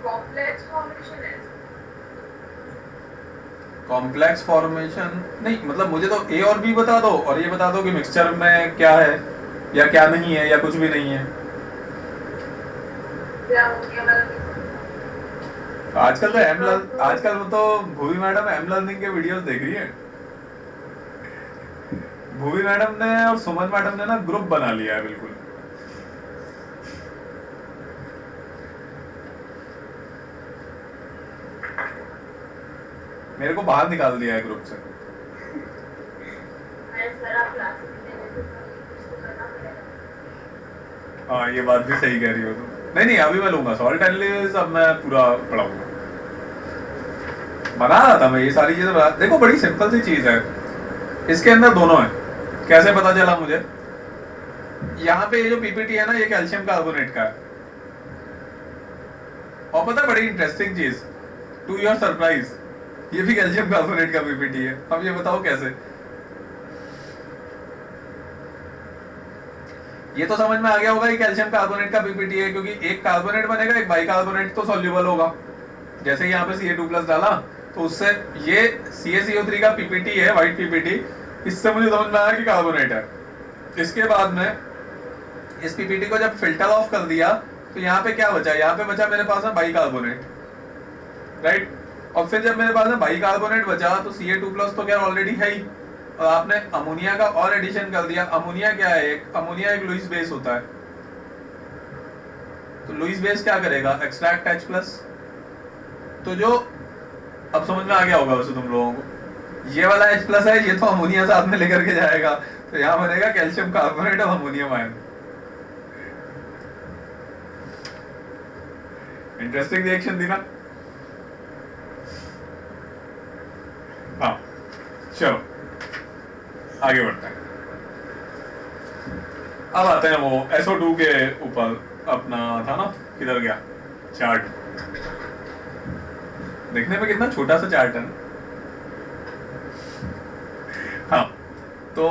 कॉम्प्लेक्स फॉर्मेशन है। कॉम्प्लेक्स फॉर्मेशन नहीं, मतलब मुझे तो ए और बी बता दो और ये बता दो कि मिक्सचर में क्या है या क्या नहीं है या कुछ भी नहीं है। आजकल तो आजकल तो भूवी मैडम एम लर्निंग के वीडियोस देख रही है। भूवी मैडम ने और सुमन मैडम ने ना ग्रुप बना लिया है बिल्कुल। मेरे को बाहर निकाल दिया है ग्रुप से। हाँ ये बात भी सही कह रही हो तुम। नहीं अभी मैं लूंगा सॉल्ट एनालिसिस, अब मैं पूरा पढ़ाऊंगा। बना रहा था मैं ये सारी चीजें बना। देखो बड़ी सिंपल सी चीज है, इसके अंदर दोनों है। कैसे पता चला मुझे? यहाँ पे ये जो पीपीटी है ना, ये कैल्शियम कार्बोनेट का है। और पता है बड़ी इंटरेस्टिंग चीज, टू योर सरप्राइज, ये भी कैल्शियम कार्बोनेट का पीपीटी है। अब ये बताओ कैसे? ये तो समझ में आ गया होगा कि कैल्शियम कार्बोनेट का पीपीटी है, क्योंकि एक कार्बोनेट बनेगा, एक बाइकार्बोनेट तो सॉल्युबल होगा। जैसे यहाँ पे Ca2+ डाला तो उससे ये CaCO3 का पीपीटी है, व्हाइट पीपीटी। इससे मुझे समझ में आया कि कार्बोनेट है। इसके बाद में इस पीपीटी को जब फिल्टर ऑफ कर दिया तो यहाँ पे क्या बचा? यहाँ पे बचा मेरे पास में बाइकार्बोनेट, राइट। और फिर जब मेरे पास में बाइकार्बोनेट बचा तो Ca2+ तो क्या ऑलरेडी है ही, और आपने अमोनिया का और एडिशन कर दिया। अमोनिया क्या है? अमोनिया एक लुईस बेस होता है। तो लुईस बेस क्या करेगा? Extract H+। तो जो अब समझ में आ गया होगा वैसे तुम लोगों को, ये वाला H+ है, ये तो अमोनिया साथ में लेकर के जाएगा, तो यहाँ बनेगा कैल्शियम कार्बोनेट और अमोनियम आयन। इंटरेस्टिंग रिएक्शन थी ना? हाँ चलो आगे बढ़ते हैं। अब आते हैं वो SO2 के ऊपर। अपना था ना, किधर गया चार्ट? देखने में कितना छोटा सा चार्ट है ना। हाँ तो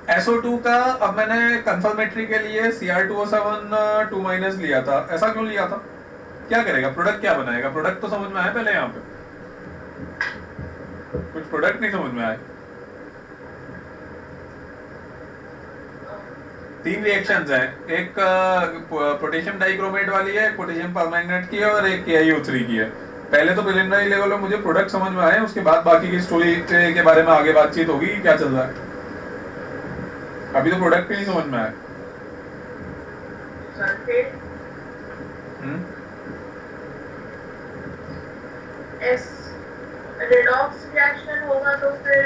SO2 का अब मैंने कंफर्मेटरी के लिए Cr2O7 2- लिया था। ऐसा क्यों लिया था? क्या करेगा? प्रोडक्ट क्या बनाएगा? प्रोडक्ट तो समझ में आया पहले। यहाँ पे कुछ प्रोडक्ट नहीं समझ में आए। 3 रिएक्शंस हैं, एक पोटेशियम डाइक्रोमेट वाली है, एक पोटेशियम परमैंगनेट की है और एक KiO3 की है। पहले तो प्रिलिमिनरी लेवल में मुझे प्रोडक्ट समझ में आए, उसके बाद बाकी की स्टोरी के बारे में आगे बातचीत होगी कि क्या चल रहा है। अभी तो प्रोडक्ट भी नहीं समझ में आया। रेडॉक्स रिएक्शन होगा तो फिर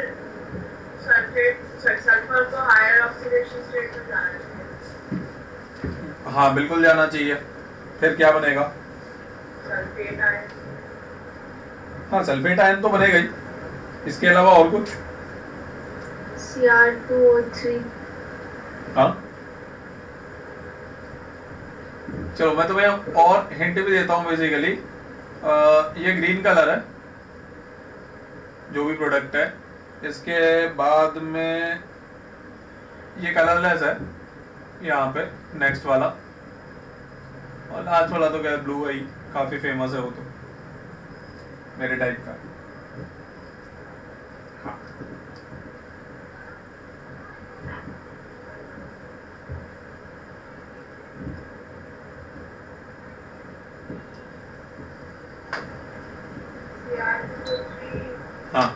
सल्फर को हायर ऑक्सीडेशन स्टेट में जाना चाहिए। हाँ बिल्कुल जाना चाहिए। फिर क्या बनेगा? Sulphate ion. हाँ सल्फेट आयन तो बनेगा ही, इसके अलावा और कुछ? Cr2O3। हाँ चलो मैं तुम्हें और हिंट भी देता हूँ। बेसिकली ये ग्रीन कलर है जो भी प्रोडक्ट है, इसके बाद में ये कलरलेस है यहाँ पे नेक्स्ट वाला, और लास्ट वाला तो क्या ब्लू है ही, काफी फेमस है वो तो मेरे टाइप का। हाँ हाँ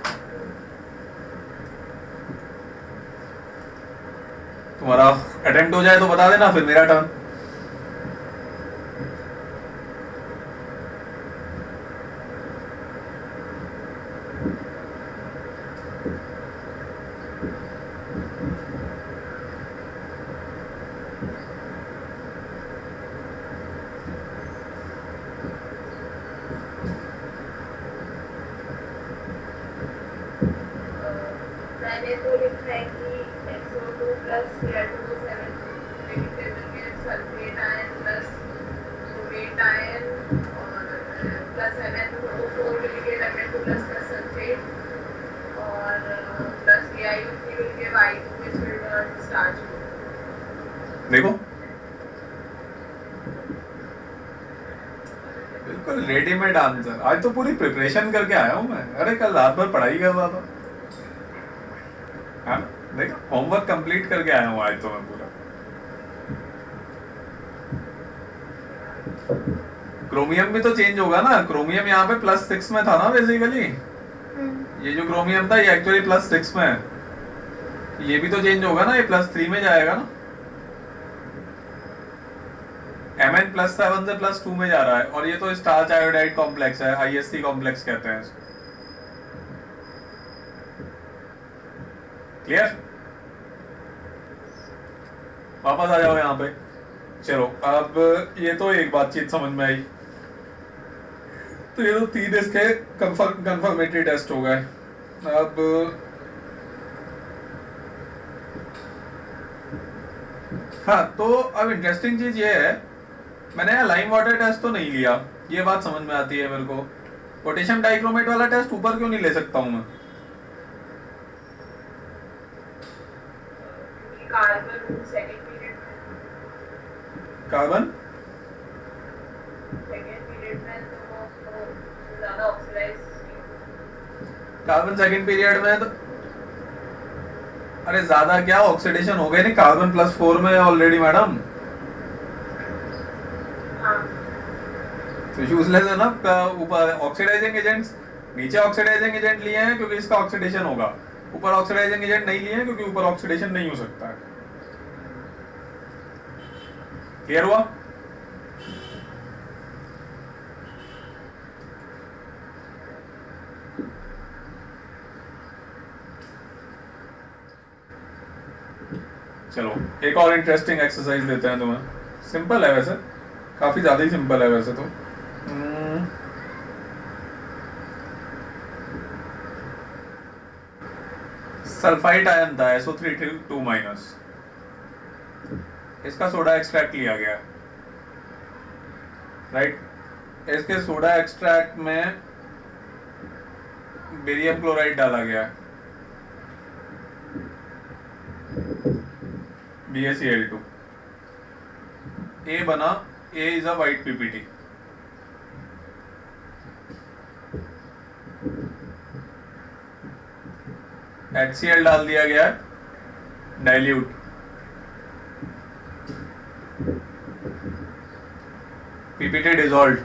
तुम्हारा अटेम्प्ट हो जाए तो बता देना, फिर मेरा टर्न। मैंने तो लिखा है कि XO2 प्लस Cr2O7 नेगेटिव मिलके sulphate ion plus sodium ion और प्लस MnO4 मिलके Mn2 प्लस का सल्फेट और प्लस AiO3 मिलके Y2 में फिल्टर स्टार्च। देखो बिल्कुल रेडीमेड आंसर। आज तो पूरी प्रिपरेशन करके आया हूँ मैं। अरे कल रात भर पढ़ाई कर रहा था, हाँ देखो होमवर्क कंप्लीट करके आया हूँ आज तो मैं पूरा। क्रोमियम भी तो चेंज होगा ना, क्रोमियम यहाँ पे +6 में था ना बेसिकली। ये जो क्रोमियम था ये एक्चुअली +6 में है, ये भी तो चेंज होगा ना, ये +3 में जाएगा ना। Mn +7 से +2 में जा रहा है, और ये तो स्टार्च आयोडाइड कॉम्प्लेक्स है, ISC कॉम्प्लेक्स कहते हैं इसको। क्लियर? वापस आ जाओ यहाँ पे। चलो अब ये तो एक बातचीत समझ में आई। तो ये तो 3 इसके कंफर्मेटरी टेस्ट हो गए। अब हाँ तो अब इंटरेस्टिंग चीज ये है, मैंने यहाँ लाइम वाटर टेस्ट तो नहीं लिया, ये बात समझ में आती है मेरे को। पोटेशियम डाइक्रोमेट वाला टेस्ट ऊपर क्यों नहीं ले सकता हूँ मैं? कार्बन सेकंड पीरियड कार्बन में तो ज्यादा ऑक्सीडाइज। कार्बन सेकंड पीरियड में तो अरे ज्यादा क्या ऑक्सीडेशन हो गई नहीं, कार्बन +4 में ऑलरेडी मैडम। तो यूजलेस है ना। ऊपर ऑक्सीडाइजिंग एजेंट्स, नीचे ऑक्सीडाइजिंग एजेंट लिए हैं क्योंकि इसका ऑक्सीडेशन होगा, ऊपर ऑक्सीडाइजिंग एजेंट नहीं लिए हैं क्योंकि ऊपर ऑक्सीडेशन नहीं हो सकता है। क्लियर हुआ? चलो एक और इंटरेस्टिंग एक्सरसाइज देते हैं तुम्हें। सिंपल है वैसे, काफी ज्यादा ही सिंपल है वैसे तो। सल्फाइड आयन था SO3 2-, इसका सोडा एक्सट्रैक्ट लिया गया, राइट। इसके सोडा एक्सट्रैक्ट में बेरियम क्लोराइड डाला गया, BaCl2। A बना, A is a white PPT। HCl डाल दिया गया डाइल्यूट, PPT डिसॉल्व।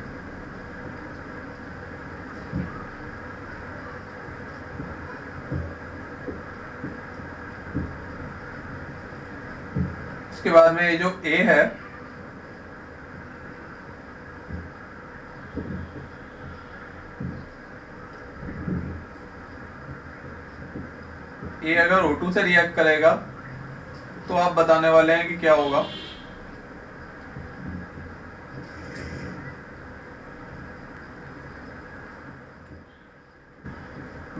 उसके बाद में ये जो A है, ए अगर O2 से रिएक्ट करेगा तो आप बताने वाले हैं कि क्या होगा।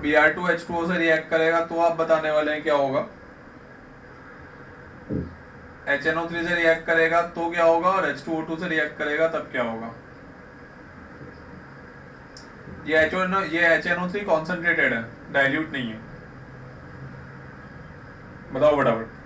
Br2 H2O से रिएक्ट करेगा तो आप बताने वाले हैं क्या होगा। HNO3 से रिएक्ट करेगा तो क्या होगा, और H2O2 से रिएक्ट करेगा तब क्या होगा। ये HNO3 कॉन्सेंट्रेटेड है, डाइल्यूट नहीं है। बताओ फटाफट।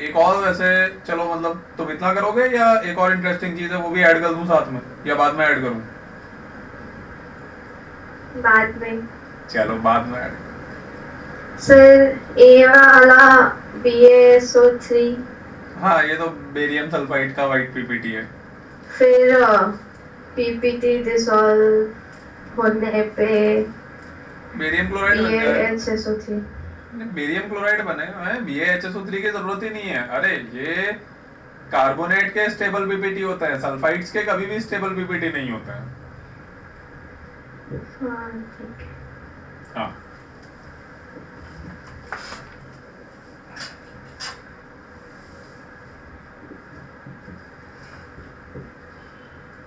एक और वैसे चलो, मतलब तुम इतना करोगे या एक और इंटरेस्टिंग चीज है वो भी ऐड कर दूं साथ में, या बाद में ऐड करूं। बाद में। चलो बाद में ऐड। सर ए वाला BaSO3, हाँ ये तो बेरियम सल्फाइड का वाइट पीपीटी है। फिर PPT डिसॉल्व होने पे बेरियम क्लोराइड बन जाएगा। BaHSO3। बेरियम क्लोराइड बनेगा, BaHSO3 की जरूरत ही नहीं है। अरे ये कार्बोनेट के स्टेबल पीपीटी होता है, सल्फाइड्स के कभी भी स्टेबल पीपीटी नहीं होता है। हाँ ठीक है। हाँ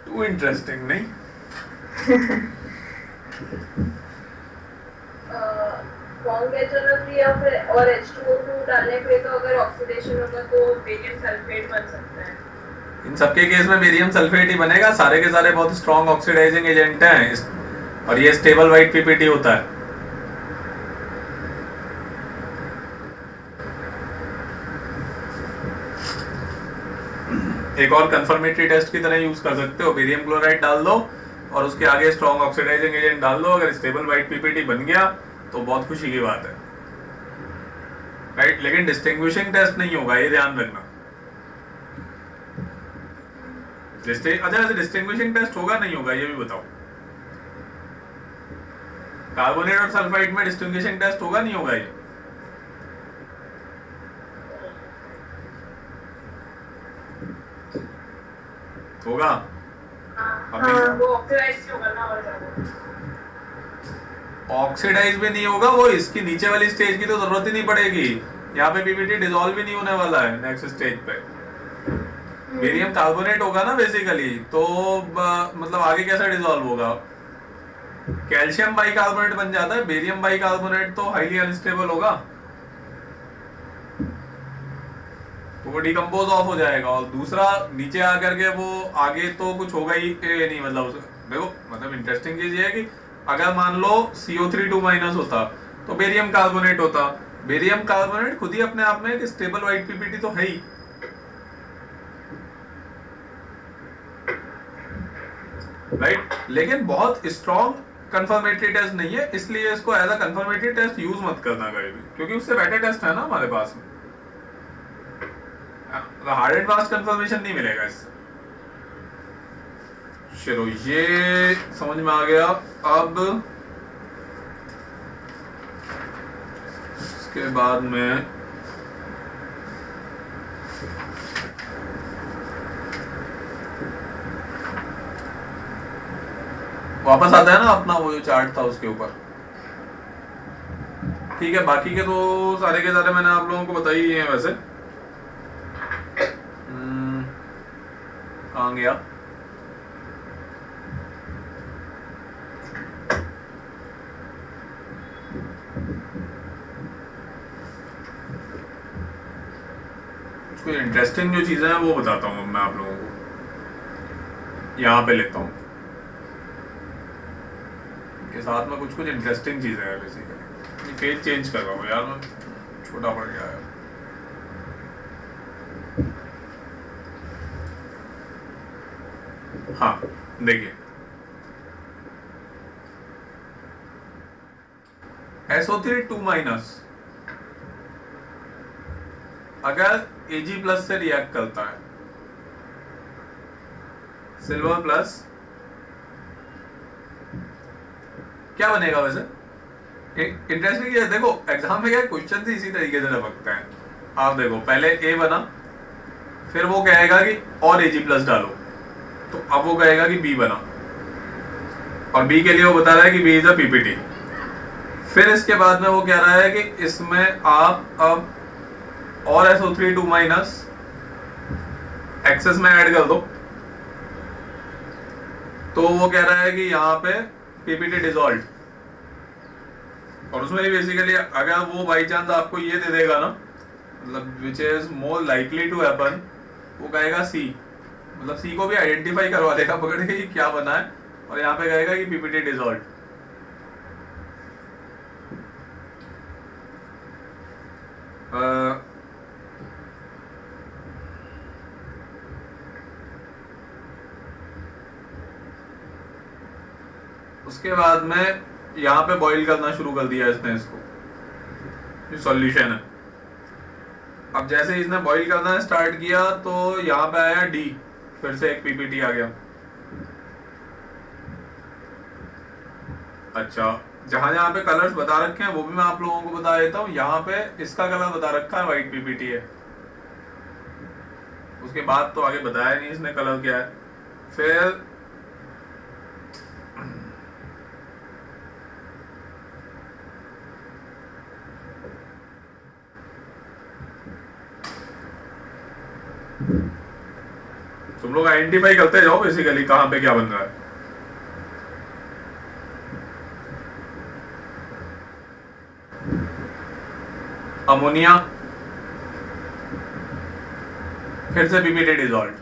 टू इंटरेस्टिंग नहीं। स्ट्रॉन्ग HNO3 या फिर और H2O2 डालने पे तो अगर ऑक्सीडेशन होगा तो बेरियम सल्फेट बन सकता है। इन सबके केस में बेरियम सल्फेट ही बनेगा, सारे के सारे बहुत स्ट्रॉन्ग ऑक्सीडाइजिंग एजेंट हैं, और ये स्टेबल वाइट पीपीटी होता है। एक और कंफर्मेटरी टेस्ट की तरह यूज कर सकते हो, बेरियम क्लोराइड डाल दो और उसके आगे स्ट्रॉन्ग ऑक्सीडाइजिंग एजेंट डाल दो, अगर स्टेबल वाइट पीपीटी बन गया तो बहुत खुशी की बात है, राइट। लेकिन डिस्टिंग्विशिंग टेस्ट नहीं होगा, ये ध्यान रखना। अच्छा डिस्टिंग्विशिंग टेस्ट होगा नहीं होगा ये भी बताओ। कार्बोनेट और सल्फाइड में डिस्टिंग्विशिंग टेस्ट होगा नहीं होगा ये। होगा। वो ऑक्सीडाइज होगा ना, और ज्यादा ऑक्सीडाइज भी नहीं होगा, वो इसकी नीचे वाली स्टेज की तो जरूरत ही नहीं पड़ेगी। यहाँ पे पीपीटी डिसॉल्व भी नहीं होने वाला है नेक्स्ट स्टेज पे। बेरियम कार्बोनेट होगा ना बेसिकली, तो मतलब आगे कैसा डिसॉल्व होगा। कैल्शियम बाइकार्बोनेट बन जाता है, बेरियम बाइकार्बोनेट तो हाईली अनस्टेबल होगा, तो वो डिकम्पोज ऑफ हो जाएगा। और दूसरा नीचे आकर के वो आगे तो कुछ होगा ही नहीं। मतलब देखो, मतलब इंटरेस्टिंग चीज ये है कि अगर मान लो CO3 2- होता तो बेरियम कार्बोनेट होता। बेरियम कार्बोनेट खुद ही अपने आप में एक स्टेबल वाइट पीपीटी तो है ही, राइट। लेकिन बहुत स्ट्रॉन्ग कंफर्मेटरी टेस्ट नहीं है, इसलिए इसको as a confirmatory test use मत करना कभी भी, क्योंकि उससे बेटर टेस्ट है ना हमारे पास में। हार्ड एंड फास्ट कंफर्मेशन नहीं मिलेगा इससे। चलो ये समझ में आ गया। अब इसके बाद में वापस आता है ना अपना वो जो चार्ट था उसके ऊपर। ठीक है, बाकी के तो सारे के सारे मैंने आप लोगों को बताई ही हैं वैसे। कहाँ गया? कुछ इंटरेस्टिंग जो चीजें हैं वो बताता हूँ मैं आप लोगों को। यहाँ पे लिखता हूँ के साथ में कुछ इंटरेस्टिंग चीजें हैं बेसिकली। पेज चेंज कर रहा हूँ यार मैं, छोटा पड़ गया है। हाँ देखिए, SO3 2- अगर Ag+ से रिएक्ट करता है, सिल्वर प्लस, क्या बनेगा वैसे? इंटरेस्टिंग है, देखो एग्जाम में क्या क्वेश्चन इसी तरीके से लपकते हैं। आप देखो, पहले A बना, फिर वो कहेगा कि और Ag+ डालो, तो अब वो कहेगा कि B बना, और B के लिए वो बता रहा है कि B इज अ PPT। फिर इसके बाद में वो कह रहा है कि इसमें आप अब और SO3 एक्सेस में ऐड कर दो, तो वो कह रहा है कि यहाँ पे PPT डिसॉल्व, और उसमें बेसिकली अगर वो बाई चांस आपको ये दे देगा ना, मतलब which is more likely to happen, वो कहेगा C, मतलब C को भी आइडेंटिफाई करवा देगा पकड़ के कि क्या बना है, और यहाँ पे कहेगा कि PPT डिसॉल्व। उसके बाद में यहाँ पे बॉईल करना शुरू कर दिया इसने इसको, ये सॉल्यूशन है। अब जैसे इसने बॉईल करना स्टार्ट किया तो यहाँ पे आया D, फिर से एक PPT आ गया। अच्छा, जहां जहां पे कलर्स बता रखे हैं वो भी मैं आप लोगों को बता देता हूँ। यहाँ पे इसका कलर बता रखा है व्हाइट PPT है, उसके बाद तो आगे बताया नहीं इसने कलर क्या है। फिर तुम लोग आइडेंटिफाई करते जाओ बेसिकली कहां पे क्या बन रहा है। अमोनिया, फिर से PPT डिसॉल्व,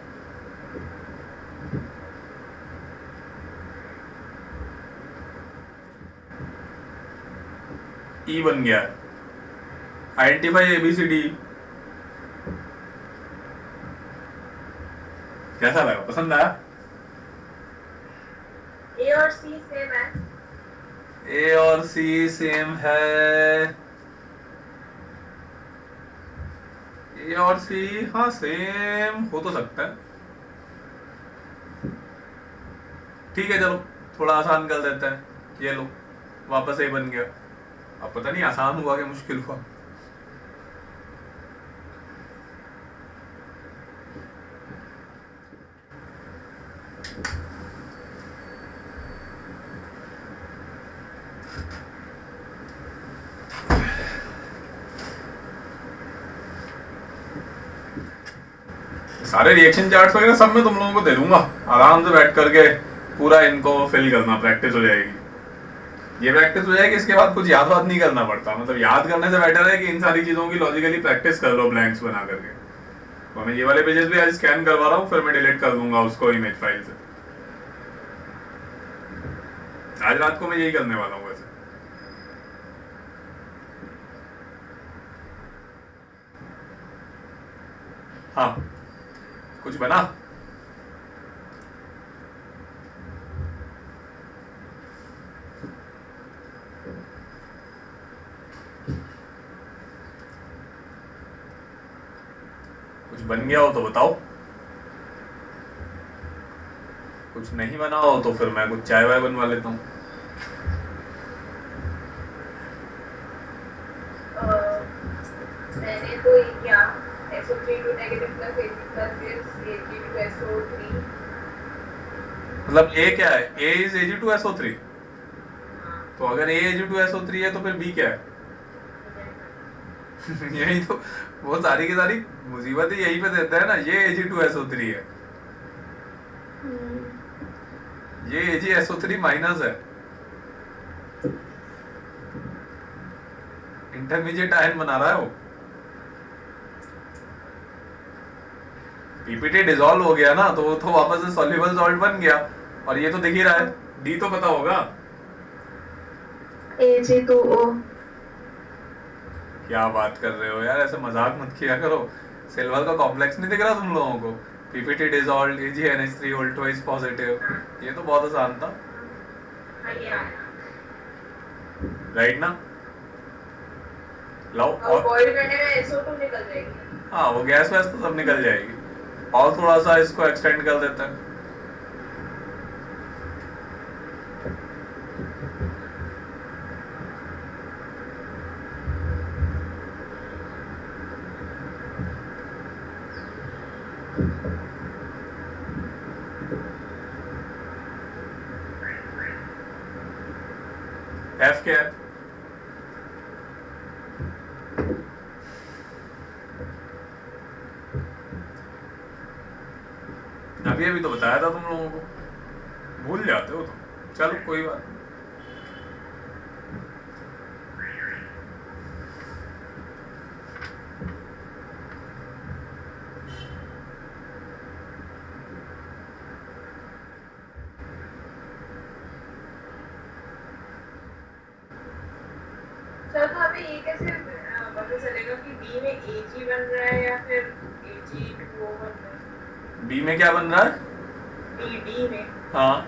E बन गया है। आइडेंटिफाई ABCD, कैसा लगा, पसंद आया? A और C सेम है। A और C सेम है, A और C हाँ सेम हो तो सकता है। ठीक है चलो थोड़ा आसान कर देते हैं, ये लो वापस A बन गया। अब पता नहीं आसान हुआ कि मुश्किल हुआ। सारे रिएक्शन चार्ट्स वगैरह सब मैं तुम लोगों को दे दूंगा, आराम से बैठ करके पूरा इनको फिल करना, प्रैक्टिस हो जाएगी। ये प्रैक्टिस हो जाएगी, इसके बाद कुछ याद वाद नहीं करना पड़ता। मतलब याद करने से बेटर है कि इन सारी चीजों की लॉजिकली प्रैक्टिस कर लो ब्लैंक्स बना करके। तो मैं ये वाले पेजेस भी आज स्कैन करवा रहा हूँ, फिर मैं डिलीट कर दूंगा उसको इमेज फाइल से। आज रात को मैं यही करने वाला हूँ वैसे। हाँ कुछ बना? कुछ बन गया हो तो बताओ, कुछ नहीं बना हो तो फिर मैं कुछ चाय वाय बनवा लेता हूँ। मैंने तो ये किया SO3 to negative plus Ag plus gives Ag to SO3। मतलब A क्या है? A is Ag2SO3। तो अगर A Ag2SO3 है तो फिर B क्या है? यही तो वो सारी की सारी मुसीबत ही यही पे देता है ना। ये Ag2SO3 है, ये AgSO3 माइनस है, इंटरमीडिएट आयन बना रहा है वो। PPT डिसॉल्व हो गया ना तो वो तो वापस से सॉल्युबल सॉल्ट बन गया, और ये तो दिख ही रहा है। D तो पता होगा, Ag2O। क्या बात कर रहे हो यार, ऐसे मजाक मत किया करो। सिल्वर का कॉम्प्लेक्स नहीं दिख रहा तुम लोगों को? PPT डिसॉल्व AgNH3 2 पॉजिटिव, ये तो बहुत आसान था, राइट ना? लाओ और बॉईल करने में SO2 निकल जाएगी। हाँ वो गैस वैस तो सब निकल जाएगी। और थोड़ा सा इसको एक्सटेंड कर देते हैं। एफ क्या है? अभी अभी तो बताया था तुम लोगों को, भूल जाते हो तुम। चलो कोई बात नहीं। सर तो हमें ये कैसे पता चलेगा कि बी में एजी बन रहा है या फिर एजी टू बन रहा है? बी में क्या बन रहा है? डी में हाँ,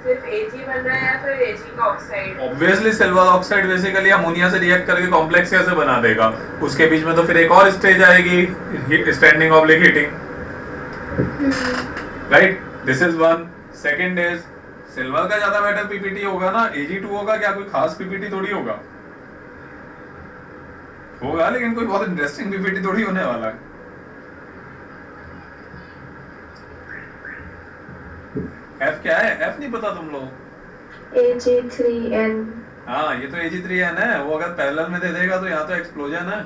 सिर्फ एजी बन रहा है या फिर एजी का oxide? Obviously silver oxide basically ammonia से रिएक्ट करके कॉम्प्लेक्स कैसे बना देगा, उसके बीच में तो फिर एक और स्टेज आएगी, standing oblique heating, right? This is one. Second is silver का ज्यादा बेटर पीपीटी होगा ना, Ag2 होगा क्या, कोई खास पीपीटी थोड़ी होगा, लेकिन कोई बहुत इंटरेस्टिंग पीपीटी थोड़ी होने वाला है। एफ क्या है? एफ नहीं पता तुम लोग? Ag3n। हाँ, ये तो Ag3n है। वो अगर पैरेलल में दे देगा तो यहाँ तो एक्सप्लोजन है,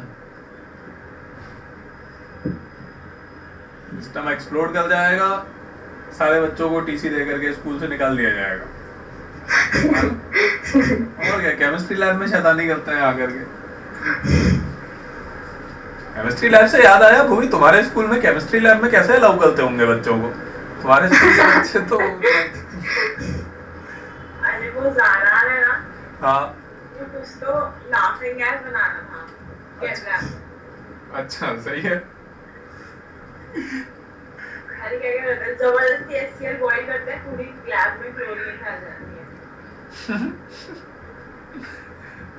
सिस्टम एक्सप्लोड कर जाएगा, सारे बच्चों को टीसी दे करके स्कूल से निकाल दिया जाएगा। और क्या, केमिस्ट्री लैब में शैतानी करते हैं आकर के। केमिस्ट्री लैब से याद आया, भूमि तुम्हारे स्कूल में केमिस्ट्री लैब में कैसे अलाउ करते होंगे बच्चों को? तुम्हारे स्कूल के बच्चे तो अरे वो ज़ारा है ना, हाँ, वो कुछ तो लाफिंग गैस बनाना था कैमरा। अच्छा सही है। अरे क्या करते हैं, जबरदस्ती HCl बॉईल करते हैं, पूरी लैब में क्लोरीन फैल जाती है।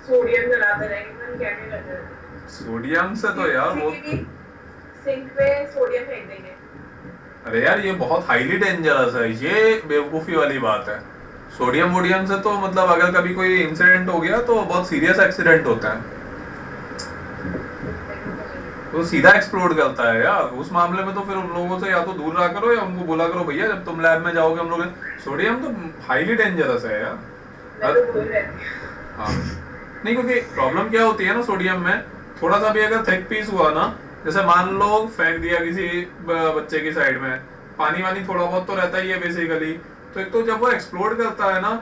सोडियम जलाते रहेंगे, पता क्या क्या करते हैं। सोडियम से तो यार वो, सिंक पे सोडियम फेंक देंगे। अरे यार ये बहुत हाईली डेंजरस है, ये बेवकूफी वाली बात है। सोडियम वोडियम से तो मतलब अगर कभी कोई इंसिडेंट हो गया तो बहुत सीरियस एक्सीडेंट होता है, तो सीधा एक्सप्लोड करता है यार। उस मामले में तो फिर उन लोगों से या तो दूर रहा करो या उनको बोला करो, भैया जब तुम लैब में जाओगे हम लोग, सोडियम तो हाईली डेंजरस है यार। मैं तो दूर रहती हूँ। हाँ, नहीं क्योंकि प्रॉब्लम क्या होती है ना सोडियम में, थोड़ा सा भी अगर थिक पीस हुआ ना, जैसे मान लो फेंक दिया किसी बच्चे की साइड में, पानी वानी थोड़ा बहुत तो रहता ही है बेसिकली, तो एक तो जब वो एक्सप्लोड करता है ना,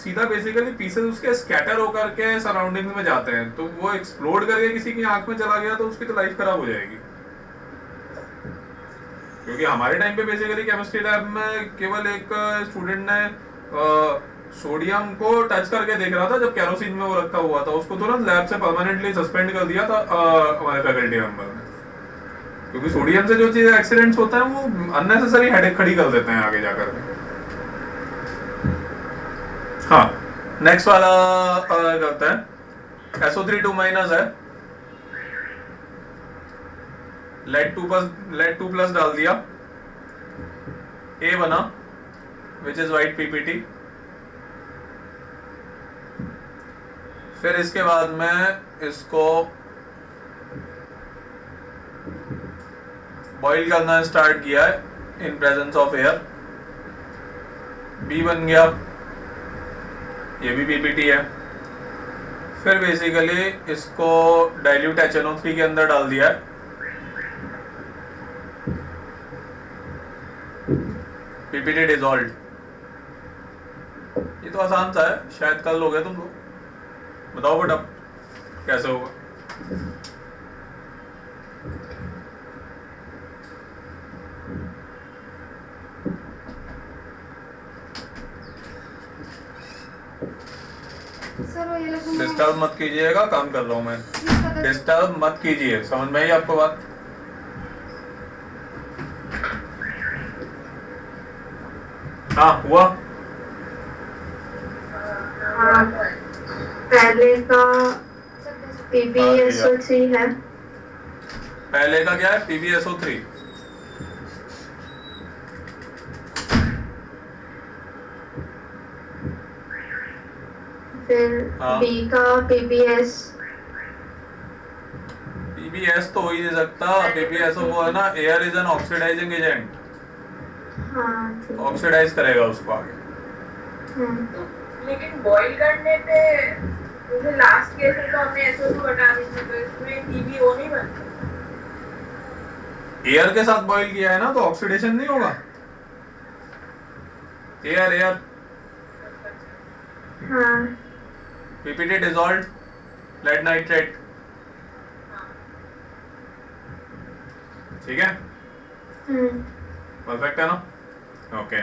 सीधा बेसिकली पीसेस उसके स्कैटर होकर के सराउंडिंग्स में जाते हैं, तो वो एक्सप्लोड करके किसी की आंख में चला गया तो उसकी तो लाइफ खराब हो जाएगी। क्योंकि हमारे टाइम पे बेसिकली केमिस्ट्री लैब में केवल एक स्टूडेंट ने सोडियम को टच करके देख रहा था जब केरोसिन में वो रखा हुआ था, उसको तुरंत लैब से परमानेंटली सस्पेंड कर दिया था हमारे फैकल्टी मेंबर ने, क्योंकि सोडियम से जो चीज एक्सीडेंट्स होते हैं वो अननेसेसरी हेडेक खड़ी कर देते हैं आगे जाकर के। हाँ, नेक्स्ट वाला करते हैं। SO3 2- है, लेड 2+ डाल दिया, A बना विच इज वाइट पीपीटी। फिर इसके बाद में इसको बॉइल करना स्टार्ट किया है in presence of air, B बन गया, ये भी पीपीटी है। फिर बेसिकली इसको डाइल्यूट HNO3 के अंदर डाल दिया है, पीपीटी डिसॉल्व्ड। ये तो आसान सा है, शायद कर लोगे तुम लोग। बताओ बट अब कैसे होगा? डिस्टर्ब मत कीजिएगा, काम कर रहा हूँ मैं, डिस्टर्ब मत कीजिए। समझ में आई आपको बात? हाँ हुआ। हाँ, पहले का PbSO3 है। पहले का क्या है? PbSO3। फिर हाँ। B का PbS। B PBS तो हो ही नहीं सकता। PBS वो है ना, air is an oxidizing agent, हाँ ठीक है। ऑक्सीडाइज करेगा उसको आगे। तो लेकिन बॉईल करने पे जैसे लास्ट केस में तो हमने SO2 हटा दी थी, तो इसमें TBO नहीं बनता। एयर के साथ बॉईल किया है ना, तो ऑक्सीडेशन नहीं होगा। एयर एयर हाँ PPT डिसॉल्व्ड लेड नाइट्रेट, ठीक है, परफेक्ट है ना। ओके,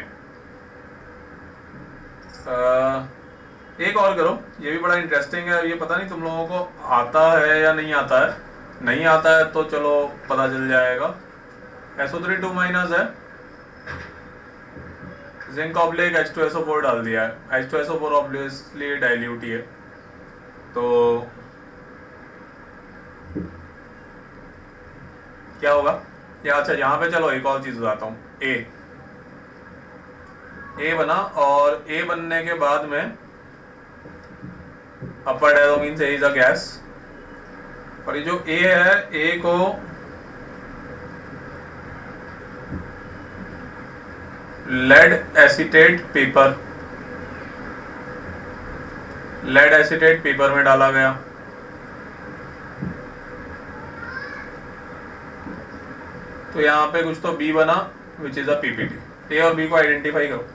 एक और करो, ये भी बड़ा इंटरेस्टिंग है। ये पता नहीं तुम लोगों को आता है या नहीं आता है। नहीं आता है तो चलो पता चल जाएगा। SO3 2 माइनस है, जिंक ऑब्लिक H2SO4 डाल दिया है। H2SO4 ऑब्वियसली डाइल्यूट ही है, तो क्या होगा या अच्छा यहाँ पे चलो एक और चीज बताता हूँ। ए बना, और ए बनने के बाद में upper arrow means A is a gas, और ये जो ए है, ए को लेड एसीटेट पेपर में डाला गया। तो यहाँ पे कुछ तो बी बना विच इज अ PPT। ए और बी को आइडेंटिफाई करो।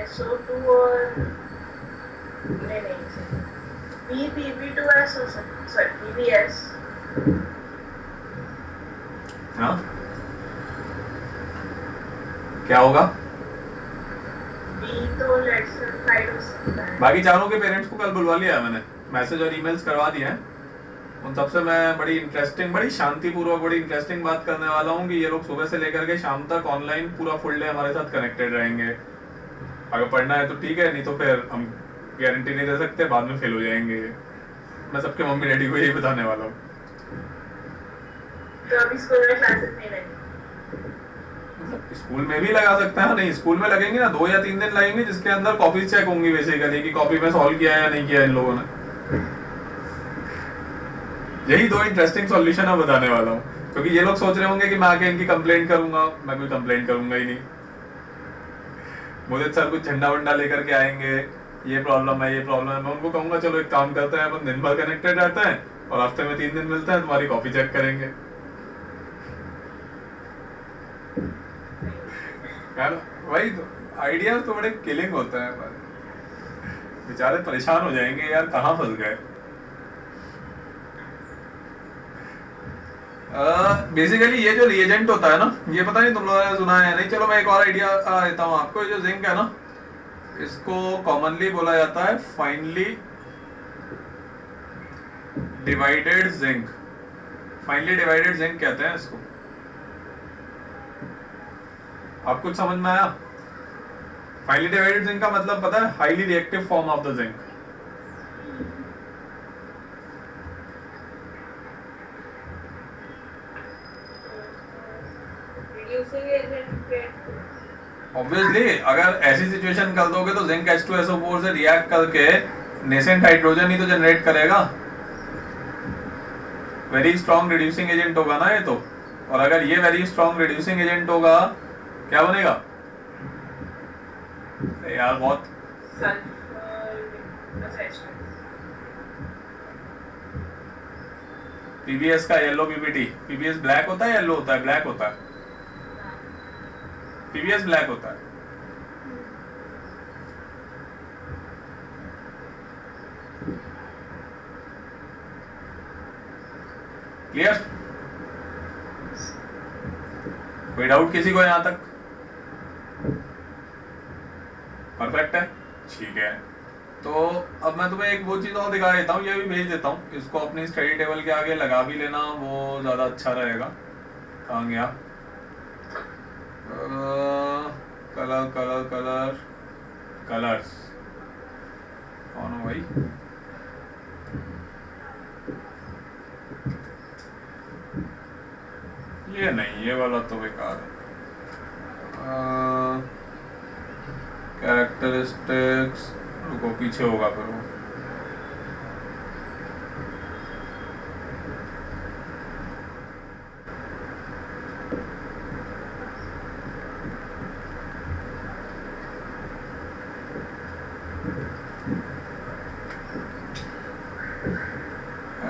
SO2 और नहीं PP2S हो सकता, सॉरी PBS। हाँ क्या होगा? B तो लेड सल्फाइड हो सकता है। बाकी चारों के पेरेंट्स को कल बुलवा लिया है मैंने, मैसेज और ईमेल्स करवा दिए हैं। उन सबसे मैं बड़ी इंटरेस्टिंग, बड़ी शांतिपूर्वक, बड़ी इंटरेस्टिंग बात करने वाला हूँ कि ये लोग सुबह से लेकर के शाम तक ऑनलाइन पूरा फुल डे हमारे साथ कनेक्टेड रहेंगे। अगर पढ़ना है तो ठीक है, नहीं तो फिर हम गारंटी नहीं दे सकते, बाद में फेल हो जाएंगे। मैं सबके मम्मी डैडी को यही बताने वाला हूँ। तो अभी स्कूल में क्लासेस नहीं लगेंगी? स्कूल में भी लगा सकते हैं। नहीं, स्कूल में लगेंगे ना, 2 या 3 दिन लगेंगे, जिसके अंदर कॉपी चेक होंगी बेसिकली कि कॉपी में सॉल्व किया है या नहीं किया इन लोगों ने। यही 2 इंटरेस्टिंग सॉल्यूशन है बताने वाला हूँ, क्योंकि ये लोग सोच रहे होंगे कि मैं आके इनकी कंप्लेंट करूंगा। मैं कोई कंप्लेंट करूंगा ही नहीं। मुझे सर कुछ झंडा वंडा लेकर के आएंगे, ये प्रॉब्लम है, ये प्रॉब्लम है। मैं उनको कहूंगा चलो एक काम करते हैं, अपन दिन भर कनेक्टेड रहते हैं और हफ्ते में 3 दिन मिलते हैं, तुम्हारी कॉपी चेक करेंगे। यार वही तो आइडिया तो बड़े किलिंग होते हैं, पर बेचारे परेशान हो जाएंगे यार, कहाँ फंस गए। बेसिकली ये जो रिएजेंट होता है ना, ये पता नहीं तुम लोगों ने सुना है या नहीं। चलो मैं एक और आइडिया देता हूँ आपको। ये जो जिंक है ना, इसको कॉमनली बोला जाता है finally divided zinc. Finally divided zinc कहते हैं इसको। आप कुछ समझ में आया? फाइनली डिवाइडेड जिंक का मतलब पता है? Highly reactive form of the zinc. Obviously अगर ऐसी सिचुएशन कर दोगे तो जिंक H2SO4 से रिएक्ट करके नेसेंट हाइड्रोजन ही तो जनरेट करेगा। वेरी स्ट्रॉन्ग रिड्यूसिंग एजेंट होगा ना ये तो। और अगर ये वेरी स्ट्रॉन्ग रिड्यूसिंग एजेंट होगा, क्या बनेगा यार? बहुत PBS का येलो PPT। PBS ब्लैक होता है, येलो होता है? ब्लैक होता है। PBS ब्लैक होता है। क्लियर? कोई डाउट किसी को यहाँ तक? परफेक्ट है, ठीक है। तो अब मैं तुम्हें एक वो चीज़ और दिखा देता हूँ, ये भी भेज देता हूँ। इसको अपनी स्टडी टेबल के आगे लगा भी लेना, वो ज़्यादा अच्छा रहेगा। कहाँ गया? कलर कलर कलर कलर्स कौन हो भाई? ये नहीं, ये वाला तो बेकार है। कैरेक्टरिस्टिक्स, रुको पीछे होगा फिर वो।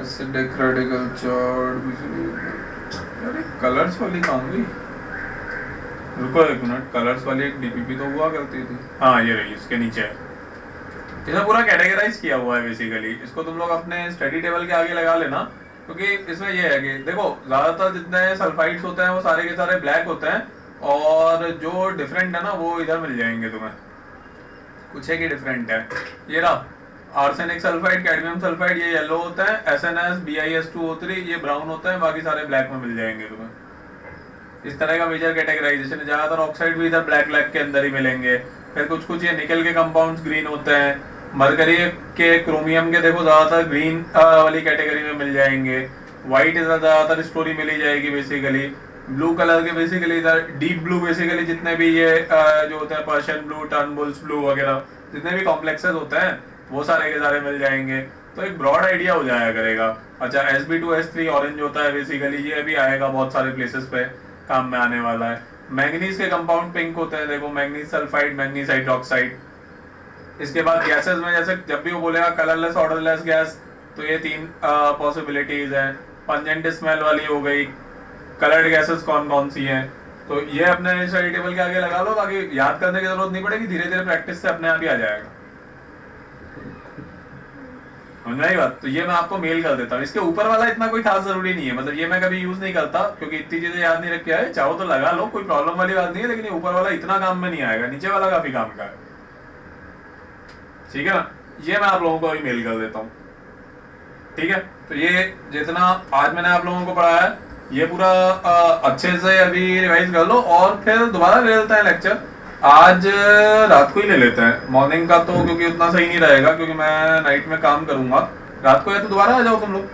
एसिडिक रेडिकल चार्ज, अरे कलर्स वाली कहाँ गई? रुको एक मिनट, कलर्स वाली एक डीपीपी तो हुआ करती थी। हाँ ये रही, इसके नीचे है। इसमें पूरा कैटेगराइज किया हुआ है बेसिकली। इसको तुम लोग अपने स्टडी टेबल के आगे लगा लेना, क्योंकि इसमें ये है कि देखो ज्यादातर जितने सल्फाइड्स होते हैं वो सारे के सारे ब्लैक होते हैं, और जो डिफरेंट है ना वो इधर मिल जाएंगे तुम्हें। कुछ है कि डिफरेंट है, ये रहा आर्सेनिक सल्फाइड, कैडमियम सल्फाइड, ये येलो होता है, SnS BiS2O3 ये ब्राउन होता है, बाकी सारे ब्लैक में मिल जाएंगे तुम्हें। इस तरह का मेजर कैटेगराइजेशन है। ज्यादातर ऑक्साइड भी इधर ब्लैक ब्लैक के अंदर ही मिलेंगे। फिर कुछ कुछ ये निकल के कंपाउंड्स ग्रीन होते हैं, मरकरी के, क्रोमियम के देखो ज्यादातर ग्रीन वाली कैटेगरी में मिल जाएंगे। व्हाइट इधर ज्यादातर स्टोरी मिली जाएगी बेसिकली। ब्लू कलर के बेसिकली इधर डीप ब्लू, बेसिकली जितने भी ये जो होते हैं पर्शियन ब्लू, टर्नबुल्स ब्लू वगैरह जितने भी कॉम्प्लेक्सेस होते हैं वो सारे के सारे मिल जाएंगे। तो एक ब्रॉड आइडिया हो जाया करेगा। अच्छा Sb2S3 ऑरेंज होता है बेसिकली, ये भी आएगा बहुत सारे प्लेसेस पे काम में आने वाला है। मैंगनीज के कंपाउंड पिंक होते हैं, देखो मैंगनीज सल्फाइड, मैंगनीज हाइड्रोक्साइड। इसके बाद गैसेस में जैसे जब भी वो बोलेगा कलरलेस ऑर्डरलेस गैस, तो ये 3 पॉसिबिलिटीज हैं। पंजेंट स्मेल वाली हो गई। कलर्ड गैसेस कौन कौन सी हैं, तो ये अपने स्टडी टेबल के आगे लगा लो, बाकी याद करने की जरूरत नहीं पड़ेगी, धीरे धीरे प्रैक्टिस से अपने आप ही आ जाएगा। समझ में आई बात? तो ये मैं आपको मेल कर देता हूँ। इसके ऊपर वाला इतना कोई खास जरूरी नहीं है, मतलब ये मैं कभी यूज नहीं करता क्योंकि इतनी चीजें याद नहीं रख के आए। चाहो तो लगा लो, कोई प्रॉब्लम वाली बात नहीं है, लेकिन ये ऊपर वाला इतना काम में नहीं आएगा, नीचे वाला काफी काम का है। ठीक है ना, ये मैं आप लोगों को अभी मेल कर देता हूँ। ठीक है, तो ये जितना आज मैंने आप लोगों को पढ़ाया है ये पूरा अच्छे से अभी रिवाइज कर लो, और फिर दोबारा ले लेते हैं लेक्चर। आज रात को ही ले लेते हैं, मॉर्निंग का तो क्योंकि उतना सही नहीं रहेगा, क्योंकि मैं नाइट में काम करूंगा। रात को या तो दोबारा आ जाओ तुम लोग।